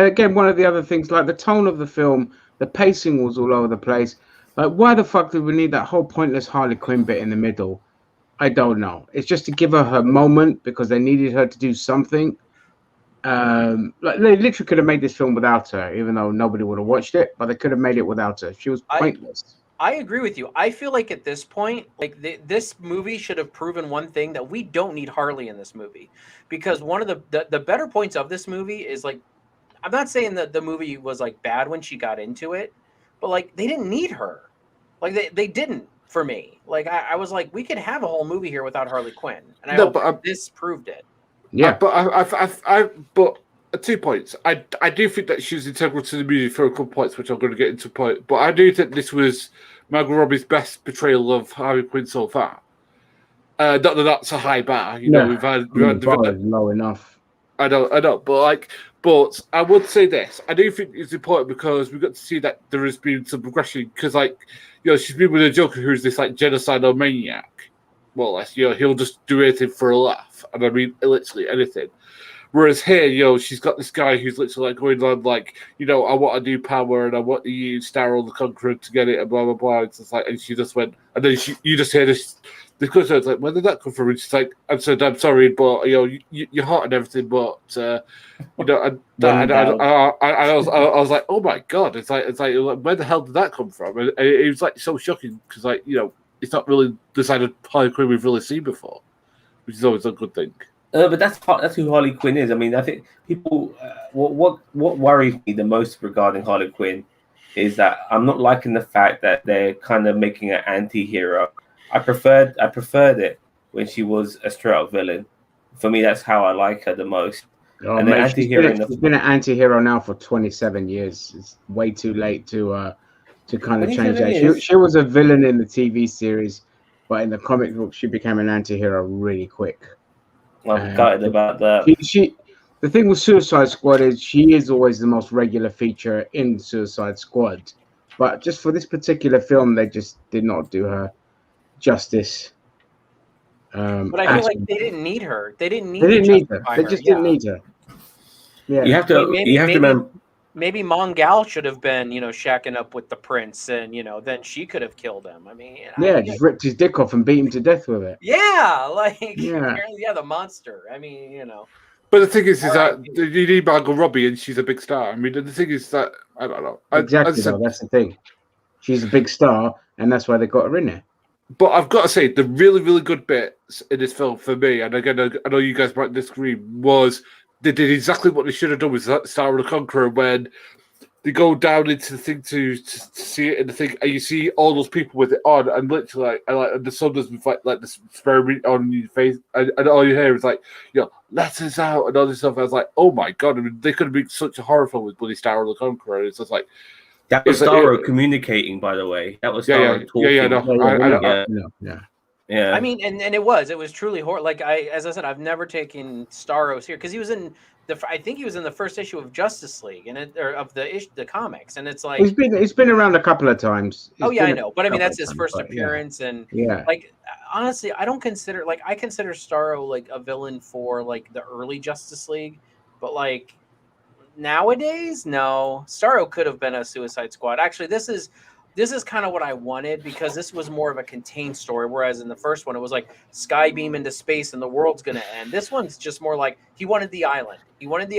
Speaker 3: again, one of the other things, like the tone of the film The pacing was all over the place. Like, why the fuck did we need that whole pointless Harley Quinn bit in the middle? I don't know. It's just to give her moment because they needed her to do something. Like they literally could have made this film without her, even though nobody would have watched it. But they could have made it without her. She was pointless.
Speaker 5: I agree with you. I feel like at this point, like this movie should have proven one thing, that we don't need Harley in this movie, because one of the better points of this movie is, like, I'm not saying that the movie was like bad when she got into it, but like they didn't need her. Like they didn't, for me. Like I was like, we could have a whole movie here without Harley Quinn, and I hope this proved it.
Speaker 3: Yeah,
Speaker 4: but 2 points. I do think that she was integral to the movie for a couple points, which I'm going to get into. But I do think this was Margot Robbie's best portrayal of Harley Quinn so far. Not that that's a high bar, you know. We've had
Speaker 3: the bar is low enough.
Speaker 4: I know, but I would say this. I do think it's important because we got to see that there has been some progression. Because, like, you know, she's been with a Joker who's this like genocidal maniac, more or less. You know, he'll just do anything for a laugh, and I mean literally anything. Whereas here, you know, she's got this guy who's literally like going on like, you know, I want a new power and I want to use Starro the Conqueror to get it and blah blah blah. It's just like, and she just went, and then you just hear this question, it's like, where did that come from? And she's like, I'm sorry, but you know, you're hot and everything, but you know, I was like, oh my god, it's like where the hell did that come from? And it was like so shocking because, like, you know, it's not really the side of Harley Quinn we've really seen before, which is always a good thing.
Speaker 1: But that's who Harley Quinn is. I mean, I think people. What worries me the most regarding Harley Quinn is that I'm not liking the fact that they're kind of making an anti-hero. I preferred it when she was a straight-up villain. For me, that's how I like her the most.
Speaker 3: Oh, and man, she's been an anti-hero now for 27 years. It's way too late to kind of change that. She was a villain in the TV series, but in the comic book, she became an anti-hero really quick.
Speaker 1: I'm gutted about that.
Speaker 3: The thing with Suicide Squad is she is always the most regular feature in Suicide Squad, but just for this particular film, they just did not do her justice.
Speaker 5: But I feel like they didn't need her. They didn't need her.
Speaker 3: They just didn't need her. Yeah,
Speaker 1: you have to remember.
Speaker 5: Maybe Mongal should have been, you know, shacking up with the prince, and you know, then she could have killed him. I mean,
Speaker 3: just ripped his dick off and beat him to death with it.
Speaker 5: Yeah, like the monster. I mean, you know.
Speaker 4: But the thing is that you need Margot Robbie, and she's a big star. I mean, the thing is that I don't know.
Speaker 3: Exactly, that's the thing. She's a big star, and that's why they got her in there.
Speaker 4: But I've got to say, the really, really good bits in this film for me, and again, I know you guys might disagree, was they did exactly what they should have done with Starro the Conqueror when they go down into the thing to see it in the thing, and you see all those people with it on, and literally, and the sun does like this experiment on your face, and all you hear is like, you know, let us out, and all this stuff. I was like, oh my god, I mean, they could have been such a horror film with bloody Starro the Conqueror. It's just like.
Speaker 1: That was Starro communicating, by the way. That was Starro talking. Yeah.
Speaker 5: I mean, and it was truly horror. Like as I said, I've never taken Starro here because he was in I think he was in the first issue of Justice League of the comics, and it's like
Speaker 3: he's been around a couple of times.
Speaker 5: I know, but I mean that's his first appearance, and like honestly, I consider Starro like a villain for like the early Justice League, but like. Nowadays, no. Starro could have been a Suicide Squad. Actually, this is kind of what I wanted because this was more of a contained story, whereas in the first one it was like Skybeam into space and the world's gonna end. This one's just more like he wanted the island. He wanted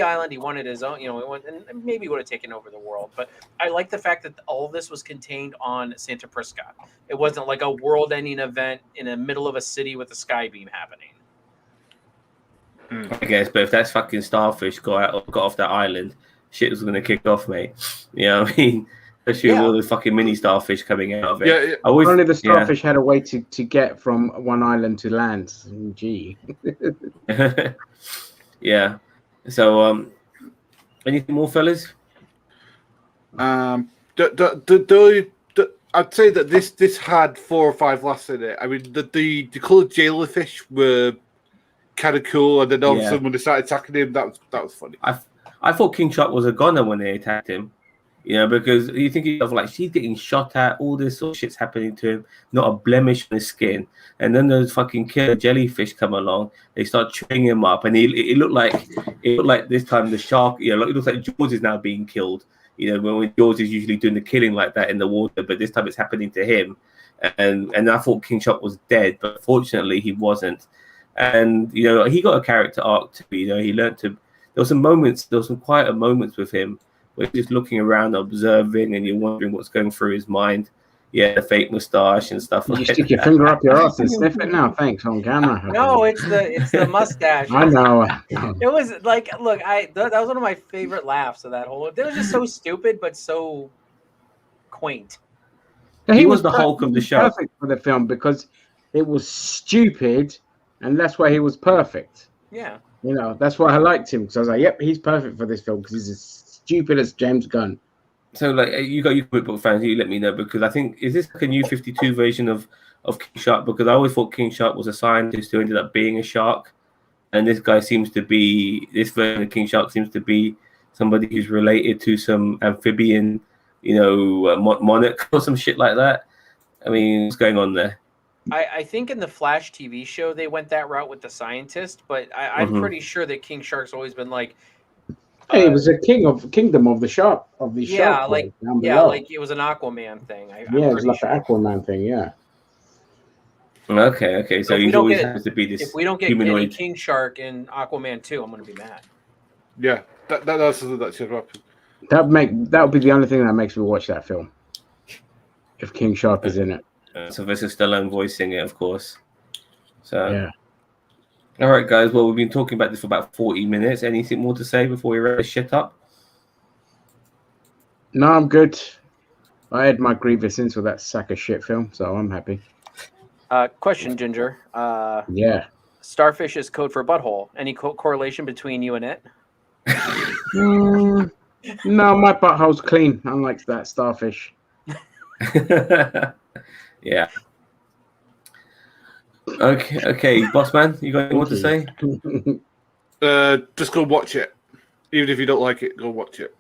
Speaker 5: his own, you know, and maybe he would have taken over the world. But I like the fact that all of this was contained on Santa Prisca. It wasn't like a world-ending event in the middle of a city with a Skybeam happening.
Speaker 1: I guess, but if that's fucking starfish got off that island, shit was gonna kick off, mate. You know what I mean? Especially with all the fucking mini starfish coming out of it.
Speaker 4: Yeah.
Speaker 3: Only the starfish had a way to get from one island to land. Gee.
Speaker 1: Yeah. So, anything more, fellas?
Speaker 4: I'd say that this had 4 or 5 laughs in it. I mean, the coloured jellyfish were kind of cool, and then all of a sudden when they started attacking him, that was funny.
Speaker 1: I thought King Shark was a goner when they attacked him, you know, because you think of like she's getting shot at, all this sort of shit's happening to him, not a blemish on his skin, and then those fucking killer jellyfish come along, they start chewing him up, and it looked like this time the shark, you know, it looks like Jaws is now being killed, You know, when George is usually doing the killing like that in the water, but this time it's happening to him. And I thought King Shark was dead, but fortunately he wasn't. And you know, he got a character arc too. You know, he learned to. There were some quieter moments with him where he's just looking around, observing, and you're wondering what's going through his mind. Yeah, the fake mustache and stuff
Speaker 3: You
Speaker 1: like
Speaker 3: stick
Speaker 1: that.
Speaker 3: your finger up your ass and sniff it now. Thanks on camera.
Speaker 5: No, it's the mustache.
Speaker 3: I know.
Speaker 5: It was like, look, that was one of my favorite laughs of that whole. It was just so stupid, but so quaint.
Speaker 1: He was the Hulk of the show.
Speaker 3: Perfect for the film because it was stupid, and that's why he was perfect.
Speaker 5: Yeah.
Speaker 3: You know, that's why I liked him because I was like, "Yep, he's perfect for this film because he's as stupid as James Gunn."
Speaker 1: So, like, you got you comic book fans, you let me know, because I think, is this like a new 52 version of King Shark? Because I always thought King Shark was a scientist who ended up being a shark, and this version of King Shark seems to be somebody who's related to some amphibian, you know, monarch or some shit like that. I mean, what's going on there?
Speaker 5: I think in the Flash TV show they went that route with the scientist, but I'm pretty sure that King Shark's always been like.
Speaker 3: Hey, it was a kingdom of the shark of the shark.
Speaker 5: Like it was an Aquaman thing.
Speaker 3: It was like an Aquaman thing. Yeah.
Speaker 1: Okay. So he's always has to be this.
Speaker 5: If we don't get
Speaker 1: humanoid.
Speaker 5: any King Shark in Aquaman 2, I'm going to be mad.
Speaker 4: Yeah, that's something that should happen.
Speaker 3: That would be the only thing that makes me watch that film. If King Shark is in it.
Speaker 1: Sylvester Stallone voicing it, of course. So
Speaker 3: yeah.
Speaker 1: All right, guys. Well, we've been talking about this for about 40 minutes. Anything more to say before we wrap this shit up?
Speaker 3: No, I'm good. I had my grievous into that sack of shit film, so I'm happy.
Speaker 5: Question, Ginger.
Speaker 3: Yeah.
Speaker 5: Starfish is code for butthole. Any correlation between you and it?
Speaker 3: No, my butthole's clean, unlike that starfish.
Speaker 1: Yeah. Okay, boss man, you got anything more to say?
Speaker 4: Just go watch it. Even if you don't like it, go watch it.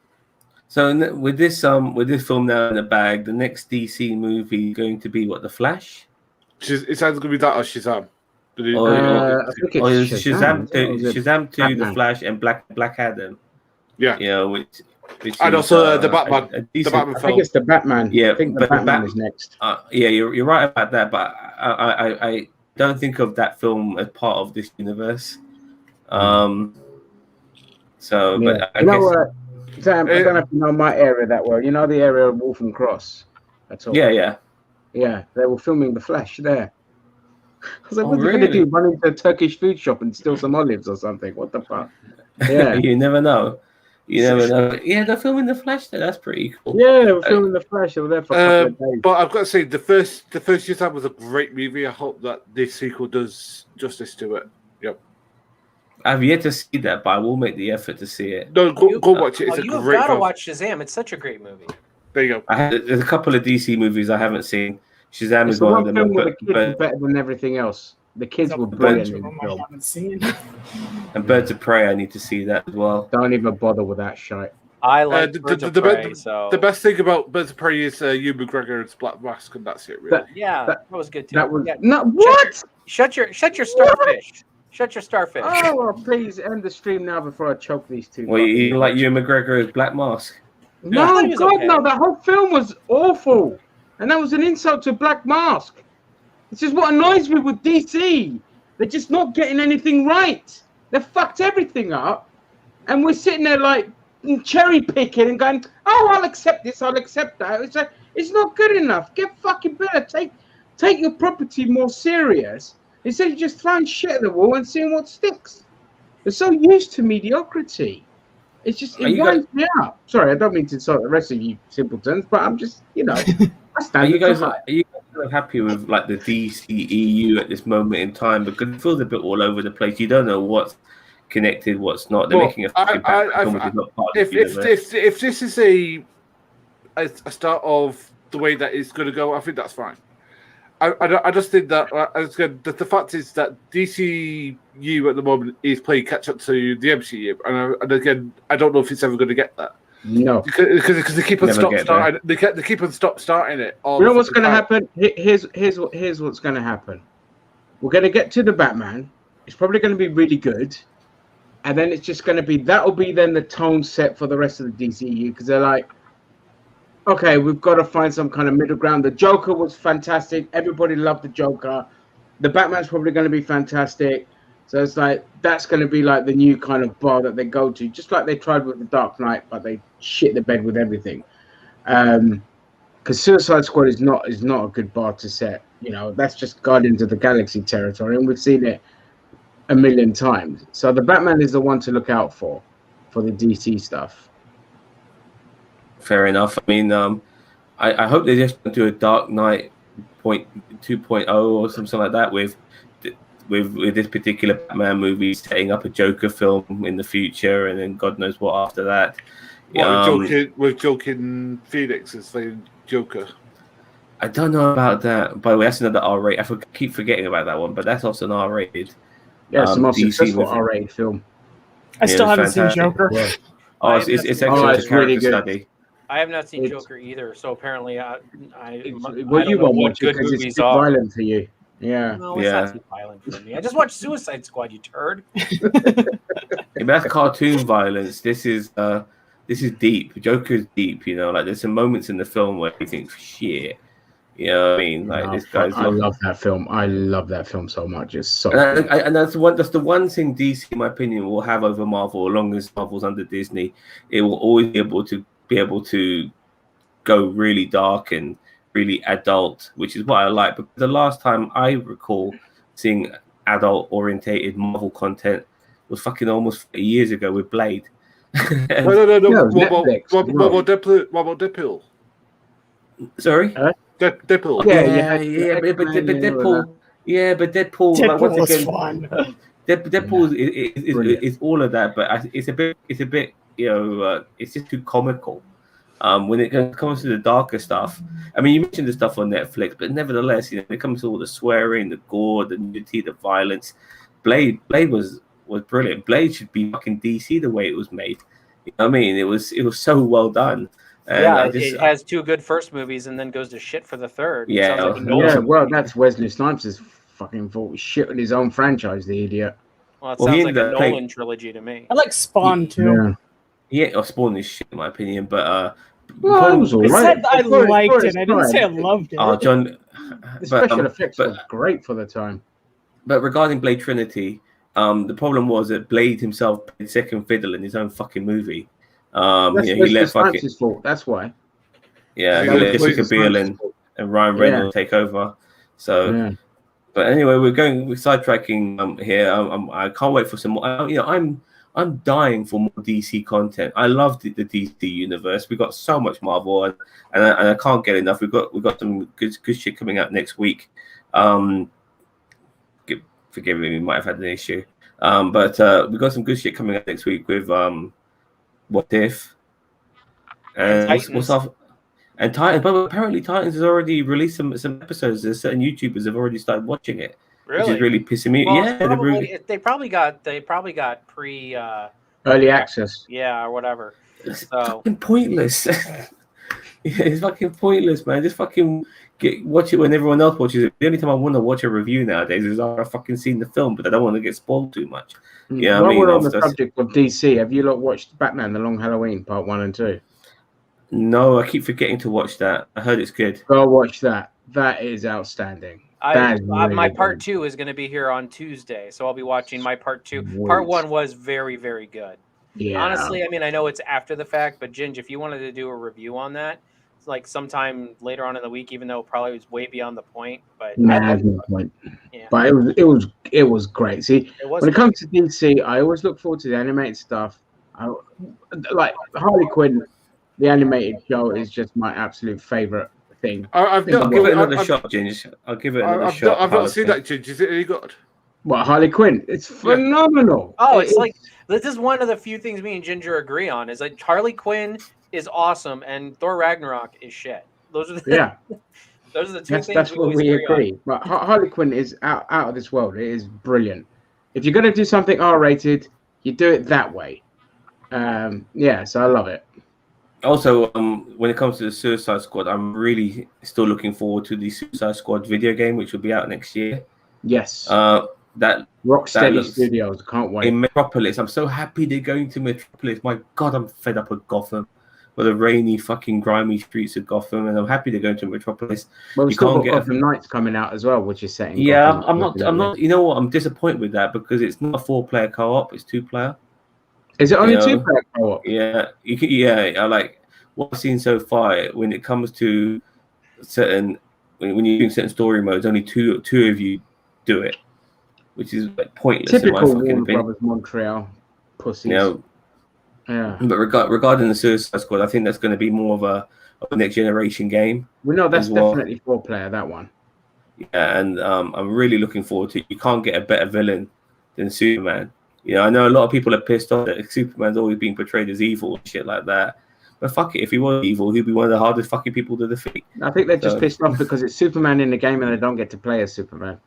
Speaker 1: So with this film now in the bag, the next DC movie going to be what, The Flash?
Speaker 4: It's either going to be that or Shazam.
Speaker 3: I think it's
Speaker 1: Shazam 2,
Speaker 3: Batman.
Speaker 1: The Flash, and Black Adam.
Speaker 4: Yeah.
Speaker 1: You know, which
Speaker 4: and
Speaker 1: is,
Speaker 4: also the Batman.
Speaker 1: the Batman
Speaker 3: I think it's the Batman.
Speaker 1: Yeah,
Speaker 3: I think the
Speaker 1: but the
Speaker 3: Batman is next.
Speaker 1: Yeah, you're right about that, but I don't think of that film as part of this universe. So,
Speaker 3: Yeah.
Speaker 1: but I
Speaker 3: You know
Speaker 1: guess,
Speaker 3: what, Sam, I don't know if you know my area that well. You know the area of Waltham Cross? That's all.
Speaker 1: yeah.
Speaker 3: Yeah, they were filming The Flash there. I was like,
Speaker 1: Oh,
Speaker 3: what's he going
Speaker 1: really?
Speaker 3: to do? Run into a Turkish food shop and steal some olives or something? What the fuck? Yeah.
Speaker 1: You never know. Yeah, they're filming The Flash there. That's pretty cool.
Speaker 3: Yeah, they were filming The Flash. They were there for a couple of days.
Speaker 4: But I've got to say, the first Shazam was a great movie. I hope that this sequel does justice to it. Yep.
Speaker 1: I've yet to see that, but I will make the effort to see it.
Speaker 4: No, go watch it. It's a
Speaker 5: You've
Speaker 4: great
Speaker 5: got to
Speaker 4: film.
Speaker 5: watch Shazam. It's such a great movie.
Speaker 4: There you go.
Speaker 1: There's a couple of DC movies I haven't seen. Shazam
Speaker 3: It's
Speaker 1: is
Speaker 3: the
Speaker 1: one
Speaker 3: one
Speaker 1: of
Speaker 3: film
Speaker 1: them.
Speaker 3: where the kids were
Speaker 1: But,
Speaker 3: better than everything else. The kids were
Speaker 2: Some
Speaker 3: brilliant
Speaker 2: of
Speaker 3: in the
Speaker 2: them I
Speaker 3: film.
Speaker 2: haven't seen.
Speaker 1: and Birds of Prey, I need to see that as well.
Speaker 3: Don't even bother with that shit.
Speaker 5: I like
Speaker 4: the-
Speaker 5: Birds
Speaker 4: the-
Speaker 5: of
Speaker 4: the-
Speaker 5: Prey, so
Speaker 4: The best thing about Birds of Prey is Ewan McGregor and Black Mask, and that's it, really.
Speaker 5: yeah,
Speaker 3: that-
Speaker 5: that was good too.
Speaker 3: That was
Speaker 5: Yeah.
Speaker 3: no what?
Speaker 5: Shut your starfish. Shut your starfish.
Speaker 3: Oh, please end the stream now before I choke these two.
Speaker 1: Well, you like Ewan McGregor as Black Mask?
Speaker 5: I
Speaker 3: No,
Speaker 5: thought he was
Speaker 3: God,
Speaker 5: okay.
Speaker 3: no. That whole film was awful, and that was an insult to Black Mask. This is what annoys me with DC. They're just not getting anything right. They fucked everything up, and we're sitting there like cherry picking and going, "Oh, I'll accept this. I'll accept that." It's like it's not good enough. Get fucking better. Take your property more serious instead of just throwing shit at the wall and seeing what sticks. They're so used to mediocrity. It's just
Speaker 1: Are
Speaker 3: it
Speaker 1: you
Speaker 3: winds me up. Sorry, I don't mean to insult the rest of you simpletons, but I'm just I
Speaker 1: Are
Speaker 3: stand
Speaker 1: you guys
Speaker 3: for
Speaker 1: kind of happy with like the DCEU at this moment in time? Because it feels a bit all over the place. You don't know what's connected, what's not. They're
Speaker 4: Well,
Speaker 1: making a fucking Batman film, which is not part of the universe.
Speaker 4: If this is a start of the way that it's going to go, I think that's fine. I just think that the fact is that DCU at the moment is playing catch up to the MCU, and again, I don't know if it's ever going to get that
Speaker 3: no.
Speaker 4: because they keep on
Speaker 1: Never
Speaker 4: stop
Speaker 1: get
Speaker 4: starting. They keep on stop starting it. all
Speaker 3: You know
Speaker 4: the
Speaker 3: what's
Speaker 4: fucking
Speaker 3: going to
Speaker 4: time.
Speaker 3: happen? Here's what's going to happen. We're going to get to the Batman. It's probably going to be really good, and then it's just going to be that'll be then the tone set for the rest of the DCU because they're like, okay, we've got to find some kind of middle ground. The Joker was fantastic. Everybody loved the Joker. The Batman's probably going to be fantastic. So it's like that's going to be like the new kind of bar that they go to, just like they tried with the Dark Knight, but they shit the bed with everything. Because Suicide Squad is not a good bar to set. You know, that's just Guardians of the Galaxy territory, and we've seen it a million times. So the Batman is the one to look out for the DC stuff.
Speaker 1: Fair enough. I mean, I hope they just do a Dark Knight 2.0 or something like that with this particular Batman movie, setting up a Joker film in the future, and then God knows what after that.
Speaker 4: With Joaquin Phoenix as the Joker.
Speaker 1: I don't know about that. By the way, that's another R-rated. I keep forgetting about that one, but that's also an R-rated.
Speaker 3: Yeah, it's the most
Speaker 1: DC
Speaker 3: successful
Speaker 1: movie.
Speaker 3: R-rated film.
Speaker 2: I still haven't seen
Speaker 1: fantastic.
Speaker 2: Joker.
Speaker 3: Yeah.
Speaker 1: Oh, it's excellent.
Speaker 3: it's
Speaker 1: It's a
Speaker 3: really
Speaker 1: character
Speaker 3: good.
Speaker 1: study.
Speaker 5: I have not seen
Speaker 3: It's-
Speaker 5: Joker either, so apparently I
Speaker 3: You
Speaker 5: don't
Speaker 3: won't
Speaker 5: know what
Speaker 3: watch it
Speaker 5: good
Speaker 3: because it's
Speaker 5: movies
Speaker 3: too
Speaker 5: are.
Speaker 3: violent for you. Yeah.
Speaker 5: No, it's
Speaker 1: Yeah.
Speaker 5: not too violent for me. I just watched Suicide Squad, you turd.
Speaker 1: Yeah, but that's cartoon violence. This is deep. Joker's deep. You know, like there's some moments in the film where you think, shit. You know what I mean? Like this guy's.
Speaker 3: I love that film. I love that film so much. It's so.
Speaker 1: And that's the one thing DC, in my opinion, will have over Marvel. As long as Marvel's under Disney, it will always be able to go really dark and really adult, which is what I like. But the last time I recall seeing adult orientated Marvel content was fucking almost 30 years ago with Blade.
Speaker 4: No.
Speaker 3: Yeah,
Speaker 4: What
Speaker 3: Netflix,
Speaker 4: about Deadpool?
Speaker 1: Sorry.
Speaker 4: Deadpool.
Speaker 3: Yeah,
Speaker 1: But Deadpool. Like, once
Speaker 2: Deadpool was
Speaker 1: again,
Speaker 2: fun.
Speaker 1: Deadpool is all of that, but it's a bit, it's just too comical. When it comes to the darker stuff, I mean, you mentioned the stuff on Netflix, but nevertheless, when it comes to all the swearing, the gore, the nudity, the violence, Blade was brilliant. Blade should be fucking DC the way it was made. You know what I mean? It was so well done. And
Speaker 5: Yeah,
Speaker 1: I just,
Speaker 5: it has two good first movies and then goes to shit for the third. It
Speaker 1: Yeah.
Speaker 5: sounds like a Nolan
Speaker 3: Yeah,
Speaker 5: movie.
Speaker 3: well, that's Wesley Snipes' fucking fault. Shit with his own franchise, the idiot.
Speaker 5: Well, it
Speaker 1: Well, he
Speaker 5: sounds like a
Speaker 1: ended up playing-
Speaker 5: Nolan trilogy to me.
Speaker 2: I like Spawn too.
Speaker 1: yeah, Spawn is shit in my opinion, but
Speaker 3: Well, it was all
Speaker 2: I
Speaker 3: right.
Speaker 2: said I
Speaker 3: For
Speaker 2: liked
Speaker 3: its
Speaker 2: it. I didn't
Speaker 3: time.
Speaker 2: say I loved it.
Speaker 1: John,
Speaker 3: The special
Speaker 1: but,
Speaker 3: effects
Speaker 1: but
Speaker 3: were great for the time.
Speaker 1: But regarding Blade Trinity, the problem was that Blade himself played second fiddle in his own fucking movie.
Speaker 3: That's
Speaker 1: He
Speaker 3: Wesley
Speaker 1: let fucking
Speaker 3: Snipes' fault. That's why.
Speaker 1: he
Speaker 3: That
Speaker 1: let
Speaker 3: was
Speaker 1: Jessica
Speaker 3: Wesley
Speaker 1: Biel
Speaker 3: Snipes' fault.
Speaker 1: and Ryan Reynolds take over. So,
Speaker 3: Yeah.
Speaker 1: but anyway, we're sidetracking here. I can't wait for some more. I'm dying for more DC content. I love the DC universe. We got so much Marvel, and I can't get enough. We've got some good shit coming out next week. Forgive me, we might have had an issue. But we've got some good shit coming out next week with What If and what's off. And Titans, but apparently Titans has already released some episodes. There's certain YouTubers have already started watching it, which
Speaker 5: Really?
Speaker 1: is really pissing me.
Speaker 5: Well,
Speaker 1: Yeah,
Speaker 5: they probably got pre
Speaker 3: Early access.
Speaker 5: or whatever.
Speaker 1: it's
Speaker 5: So
Speaker 1: fucking pointless. It's fucking pointless, man. Just fucking watch it when everyone else watches it. The only time I want to watch a review nowadays is after I've fucking seen the film, but I don't want to get spoiled too much. Yeah,
Speaker 3: While
Speaker 1: I mean,
Speaker 3: we're on the
Speaker 1: after-
Speaker 3: subject of DC, have you lot watched Batman: The Long Halloween Part 1 and 2?
Speaker 1: No, I keep forgetting to watch that. I heard it's good.
Speaker 3: Go watch that. That is outstanding. That is really
Speaker 5: my part
Speaker 3: good.
Speaker 5: 2 is going to be here on Tuesday, so I'll be watching my part 2.
Speaker 3: Sweet.
Speaker 5: Part 1 was very, very good.
Speaker 3: Yeah.
Speaker 5: Honestly, I mean, I know it's after the fact, but Ginge, if you wanted to do a review on that, it's like sometime later on in the week, even though it probably was way beyond the point. But
Speaker 3: Nah, there's no point.
Speaker 5: Yeah.
Speaker 3: But it was great. See,
Speaker 5: it was
Speaker 3: when it comes to DC, I always look forward to the animated stuff. Like Harley Quinn, the animated show is just my absolute favorite thing.
Speaker 4: I've
Speaker 1: I'll
Speaker 4: not
Speaker 1: give it
Speaker 4: given
Speaker 1: another shot, Ginge. I'll give it another shot.
Speaker 4: I've not seen that, Ginge. Is it any good?
Speaker 3: What, Harley Quinn? It's phenomenal.
Speaker 5: Oh, it's like this is one of the few things me and Ginger agree on is like Harley Quinn is awesome and Thor Ragnarok is shit. Those are the,
Speaker 3: Yeah,
Speaker 5: those are the two things
Speaker 3: that's what
Speaker 5: always
Speaker 3: we
Speaker 5: agree on.
Speaker 3: agree. But Harley Quinn is out of this world. It is brilliant. If you're gonna do something R-rated, you do it that way. Yeah, so I love it.
Speaker 1: Also, when it comes to the Suicide Squad, I'm really still looking forward to the Suicide Squad video game, which will be out next year.
Speaker 3: Yes,
Speaker 1: That
Speaker 3: Rocksteady
Speaker 1: looks-
Speaker 3: Studios. Can't wait.
Speaker 1: in Metropolis, I'm so happy they're going to Metropolis. My God, I'm fed up with Gotham. for the rainy, fucking grimy streets of Gotham, and I'm happy to go to Metropolis.
Speaker 3: Well, we
Speaker 1: You
Speaker 3: still
Speaker 1: can't
Speaker 3: got
Speaker 1: get a-
Speaker 3: Gotham Knights coming out as well, which is set in
Speaker 1: Yeah,
Speaker 3: Gotham.
Speaker 1: I'm not. You know what? I'm disappointed with that because it's not a 4-player co-op; it's 2-player.
Speaker 3: Is it only
Speaker 1: you know,
Speaker 3: 2-player co-op?
Speaker 1: Yeah, you can. Yeah, I like what I've seen so far. When it comes to certain, when you're doing certain story modes, only two of you do it, which is like pointless.
Speaker 3: Typical
Speaker 1: in my fucking
Speaker 3: Warner
Speaker 1: opinion.
Speaker 3: Brothers Montreal pussies.
Speaker 1: You know,
Speaker 3: yeah.
Speaker 1: but regarding the Suicide Squad, I think that's going to be more of a next generation game.
Speaker 3: Well, no, that's
Speaker 1: as well.
Speaker 3: definitely 4-player, that one.
Speaker 1: Yeah, and I'm really looking forward to it. You can't get a better villain than Superman. You know, I know a lot of people are pissed off that Superman's always being portrayed as evil and shit like that. But fuck it, if he was evil, he'd be one of the hardest fucking people to defeat.
Speaker 3: I think they're just
Speaker 1: So-
Speaker 3: pissed off because it's Superman in the game and they don't get to play as Superman.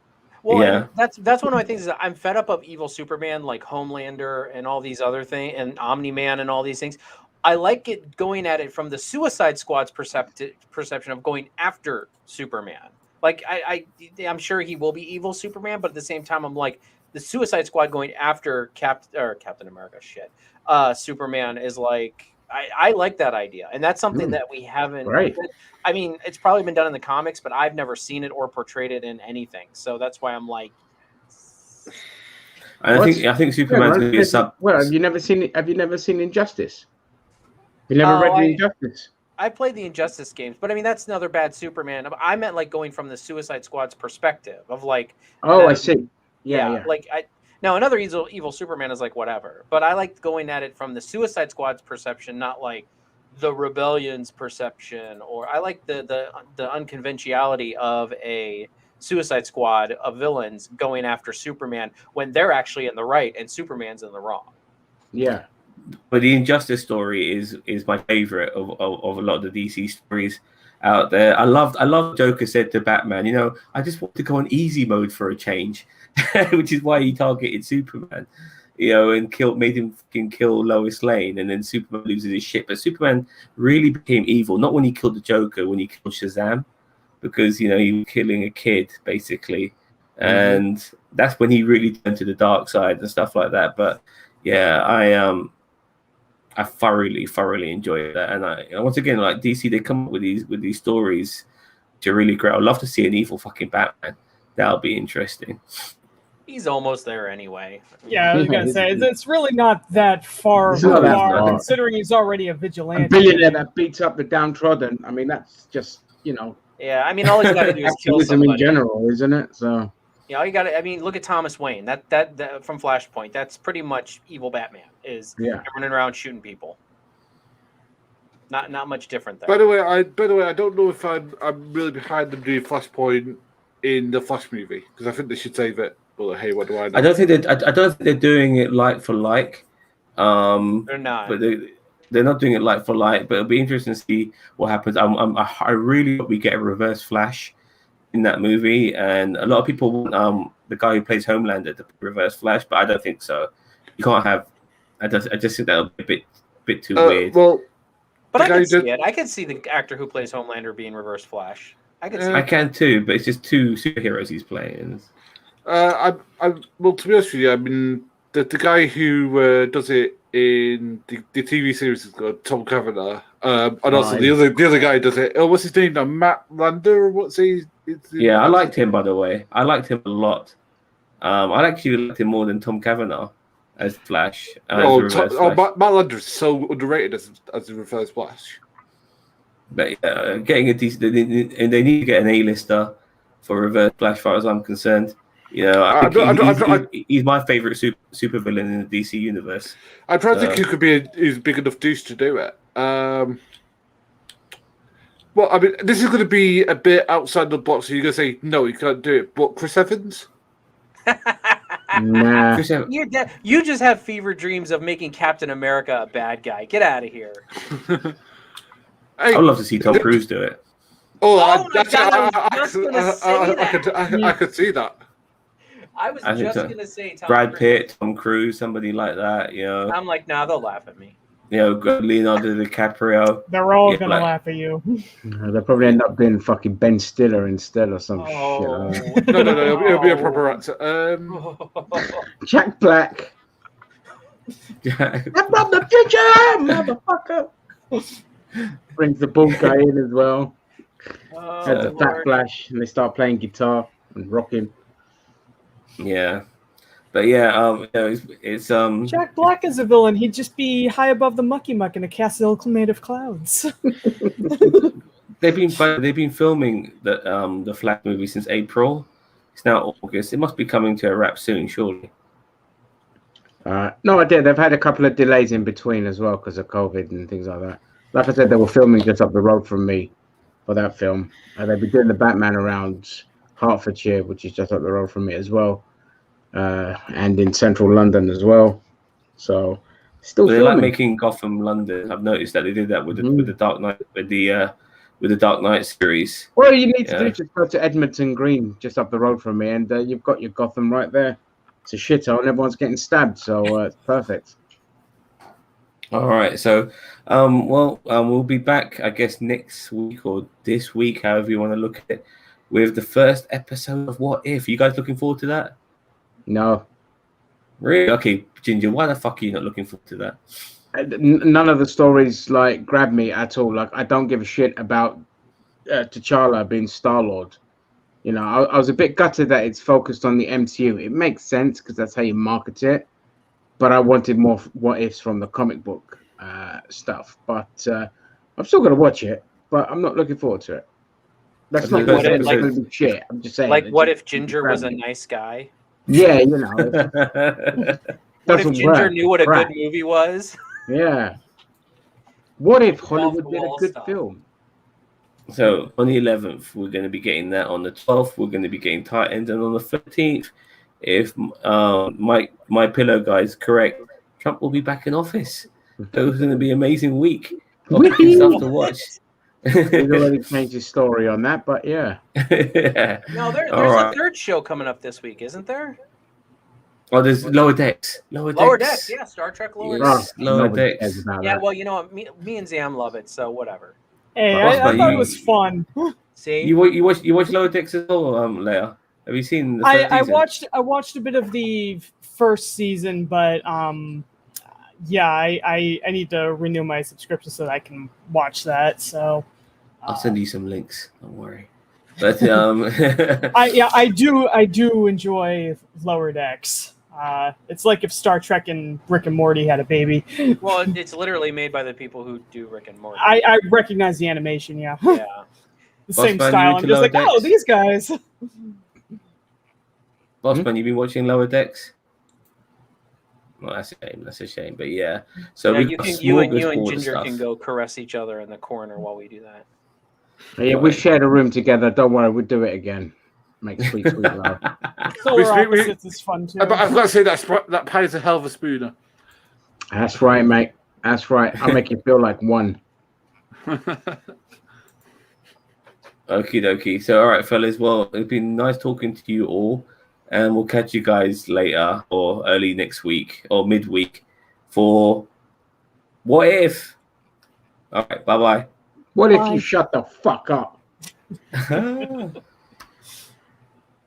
Speaker 5: Well,
Speaker 1: Yeah.
Speaker 5: and that's one of my things. Is that I'm fed up of evil Superman like Homelander and all these other things, and Omni-Man and all these things. I like it going at it from the Suicide Squad's perception of going after Superman. Like I'm sure he will be evil Superman, but at the same time, I'm like the Suicide Squad going after Captain America. Shit, Superman is like I like that idea, and that's something that we haven't.
Speaker 3: Right.
Speaker 5: I mean, it's probably been done in the comics, but I've never seen it or portrayed it in anything. So that's why I'm like,
Speaker 1: And I think Superman's going to be a sub.
Speaker 3: Well, have you never seen Injustice? You never read the Injustice?
Speaker 5: I played the Injustice games, but I mean that's another bad Superman. I meant like going from the Suicide Squad's perspective of like.
Speaker 3: Oh,
Speaker 5: them-
Speaker 3: I see. Yeah.
Speaker 5: Like now another evil Superman is like whatever, but I like going at it from the Suicide Squad's perception, not like the Rebellion's perception, or I like the unconventionality of a Suicide Squad of villains going after Superman when they're actually in the right and Superman's in the wrong.
Speaker 3: Yeah.
Speaker 1: But the Injustice story is my favorite of a lot of the DC stories out there. I love Joker said to Batman, you know, I just want to go on easy mode for a change, which is why he targeted Superman, you know, and made him fucking kill Lois Lane, and then Superman loses his shit. But Superman really became evil, not when he killed the Joker, when he killed Shazam, because, you know, he was killing a kid basically, and that's when he really turned to the dark side and stuff like that. But yeah, I thoroughly enjoy that, and once again, like DC, they come up with these stories which are really great. I'd love to see an evil fucking Batman. That'll be interesting.
Speaker 5: He's almost there anyway.
Speaker 2: Yeah, I was gonna say it's really not that far
Speaker 3: It's not that
Speaker 2: far,
Speaker 3: far.
Speaker 2: considering he's already a
Speaker 3: A
Speaker 2: vigilante.
Speaker 3: billionaire that beats up the downtrodden. I mean, that's just, you know,
Speaker 5: Yeah, I mean all he's got to do is kill
Speaker 3: activism in
Speaker 5: somebody.
Speaker 3: general, isn't it? So
Speaker 5: You know, you got to. I mean, look at Thomas Wayne. That from Flashpoint. That's pretty much evil Batman. Is
Speaker 3: yeah.
Speaker 5: running around shooting people. Not much different there.
Speaker 4: By the way, I don't know if I'm really behind them doing Flashpoint in the Flash movie because I think they should save it. But hey, what do I know?
Speaker 1: I don't think they're doing it like for like.
Speaker 5: They're not.
Speaker 1: But they're not doing it like for like. But it'll be interesting to see what happens. I really hope we get a Reverse Flash in that movie, and a lot of people want the guy who plays Homelander to Reverse Flash, but I don't think so. You can't have. I just think that'll be a bit too weird.
Speaker 4: Well,
Speaker 5: But
Speaker 4: the
Speaker 5: I
Speaker 4: guy
Speaker 5: can
Speaker 4: who
Speaker 5: see
Speaker 4: did-
Speaker 5: it. I can see the actor who plays Homelander being Reverse Flash. I can see.
Speaker 1: I
Speaker 5: it.
Speaker 1: can too, but it's just two superheroes he's playing.
Speaker 4: well, to be honest with you, I mean, the guy who does it in the TV series is called Tom Cavanagh, and also
Speaker 3: Right.
Speaker 4: the other guy does it. Oh, what's his name now? Matt Lander, or what's he?
Speaker 1: Yeah, I liked him, by the way. I liked him a lot. I actually liked him more than Tom Cavanagh as Flash. Reverse Flash.
Speaker 4: Matt Lander is so underrated as a Reverse Flash.
Speaker 1: But getting a decent, and they need to get an A-lister for Reverse Flash, as far as I'm concerned. You know, I think he's my favorite super villain in the DC universe.
Speaker 4: I'm trying to think who could be who's big enough douche to do it. Well, I mean, this is going to be a bit outside the box. So you're going to say no, you can't do it. But Chris Evans.
Speaker 3: Nah.
Speaker 1: Chris Evans-
Speaker 5: You just have fever dreams of making Captain America a bad guy. Get out of here.
Speaker 4: Hey,
Speaker 1: I'd love to see Tom Cruise do it.
Speaker 5: Oh my God, I was just gonna say that.
Speaker 4: I could see that.
Speaker 5: I was
Speaker 1: I think
Speaker 5: just
Speaker 1: so.
Speaker 5: gonna say Tom
Speaker 1: Brad
Speaker 5: Cruise.
Speaker 1: Pitt, Tom Cruise, somebody like that. You know,
Speaker 5: I'm like, nah, they'll laugh at me.
Speaker 1: Leonardo DiCaprio.
Speaker 2: They're all
Speaker 1: Yeah,
Speaker 2: gonna
Speaker 1: like-
Speaker 2: laugh at you.
Speaker 3: They'll probably end up being fucking Ben Stiller instead or some
Speaker 5: Oh.
Speaker 3: shit.
Speaker 4: No, it'll be a proper actor.
Speaker 3: Jack Black. I'm from the future, motherfucker. Brings the bald guy in as well.
Speaker 5: Oh,
Speaker 3: Has a fat
Speaker 5: Lord.
Speaker 3: flash, and they start playing guitar and rocking.
Speaker 1: Yeah, but yeah, it's
Speaker 2: Jack Black as a villain, he'd just be high above the mucky muck in a castle made of clouds.
Speaker 1: they've been filming the Flash movie since April. It's now August. It must be coming to a wrap soon, surely.
Speaker 3: No idea. They've had a couple of delays in between as well because of COVID and things like that. Like I said, they were filming just up the road from me for that film. They've been doing the Batman around Hertfordshire, which is just up the road from me as well, and in central London as well. So still
Speaker 1: They
Speaker 3: filming.
Speaker 1: like making Gotham London. I've noticed that they did that with the Dark Knight with the Dark Knight series.
Speaker 3: All you need to do
Speaker 1: Yeah.
Speaker 3: is just go to Edmonton Green, just up the road from me, and you've got your Gotham right there. It's a shithole, and everyone's getting stabbed, so it's perfect.
Speaker 1: All right, so we'll be back, I guess, next week or this week, however you want to look at it, with the first episode of What If. You guys looking forward to that?
Speaker 3: No,
Speaker 1: Really? Okay, Ginger, why the fuck are you not looking forward to that?
Speaker 3: none of the stories like grab me at all. Like I don't give a shit about T'Challa being Star-Lord. You know, I was a bit gutted that it's focused on the MCU. It makes sense because that's how you market it. But I wanted more what ifs from the comic book stuff. But I'm still gonna watch it. But I'm not looking forward to it. That's not
Speaker 1: What
Speaker 3: going
Speaker 1: if,
Speaker 3: to be shit. I'm just saying.
Speaker 5: Like,
Speaker 3: It's
Speaker 5: what
Speaker 3: just
Speaker 5: if Ginger was a nice guy?
Speaker 3: Yeah, you know. It
Speaker 5: What if
Speaker 3: doesn't
Speaker 5: Ginger
Speaker 3: work.
Speaker 5: knew what a
Speaker 3: Crap.
Speaker 5: good movie was?
Speaker 3: Yeah. What if
Speaker 5: Off
Speaker 3: Hollywood
Speaker 5: the
Speaker 3: did a
Speaker 5: wall
Speaker 3: good
Speaker 5: stuff.
Speaker 3: film?
Speaker 1: So on the 11th, we're going to be getting that. On the 12th, we're going to be getting Titans, and on the 13th, if my pillow guy is correct, Trump will be back in office. So it's going to be an amazing week of
Speaker 3: Whee!
Speaker 1: stuff to watch.
Speaker 3: He's already changed his story on that, but yeah.
Speaker 1: Yeah.
Speaker 5: No, there's
Speaker 1: All right.
Speaker 5: a third show coming up this week, isn't there?
Speaker 1: Oh, there's Lower Decks.
Speaker 5: Lower Decks, yeah, Star Trek Lower
Speaker 1: Yes.
Speaker 5: Decks.
Speaker 1: Lower
Speaker 3: Nobody
Speaker 1: Decks.
Speaker 3: cares about
Speaker 5: Yeah,
Speaker 3: that.
Speaker 5: well, you know what? Me and Zam love it, so whatever.
Speaker 2: Hey,
Speaker 1: Well,
Speaker 2: I thought
Speaker 1: you-
Speaker 2: it was fun.
Speaker 5: See,
Speaker 1: You watch Lower Decks as well, Leia? Have you seen the first
Speaker 2: I
Speaker 1: season?
Speaker 2: watched a bit of the first season, but yeah, I need to renew my subscription so that I can watch that. So
Speaker 1: I'll send you some links. Don't worry. But
Speaker 2: I do enjoy Lower Decks. It's like if Star Trek and Rick and Morty had a baby.
Speaker 5: well, it's literally made by the people who do Rick and Morty.
Speaker 2: I recognize the animation, yeah.
Speaker 5: Yeah.
Speaker 2: The
Speaker 1: Boss
Speaker 2: same
Speaker 1: Man, you
Speaker 2: style. I'm
Speaker 1: into
Speaker 2: just like,
Speaker 1: Lower
Speaker 2: oh,
Speaker 1: Decks?
Speaker 2: these guys.
Speaker 1: Bossman, you been watching Lower Decks? Well, that's a shame. That's a shame. But yeah, so
Speaker 5: Yeah,
Speaker 1: we've
Speaker 5: you
Speaker 1: got
Speaker 5: and
Speaker 1: smorgasbord of
Speaker 5: Ginger
Speaker 1: stuff.
Speaker 5: can go caress each other in the corner while we do that.
Speaker 3: Yeah, we shared a room together. Don't worry, we'll do it again. Make sweet love.
Speaker 2: Solar
Speaker 4: we-
Speaker 2: Opposites is fun too.
Speaker 4: But I've got to say that pie's a hell of a spooner.
Speaker 3: That's right, mate. That's right. I'll make you feel like one.
Speaker 1: Okie dokie. So, all right, fellas. Well, it's been nice talking to you all, and we'll catch you guys later or early next week or midweek for What If. All right. Bye
Speaker 3: What if
Speaker 2: Bye.
Speaker 3: you shut the fuck up?
Speaker 1: bye.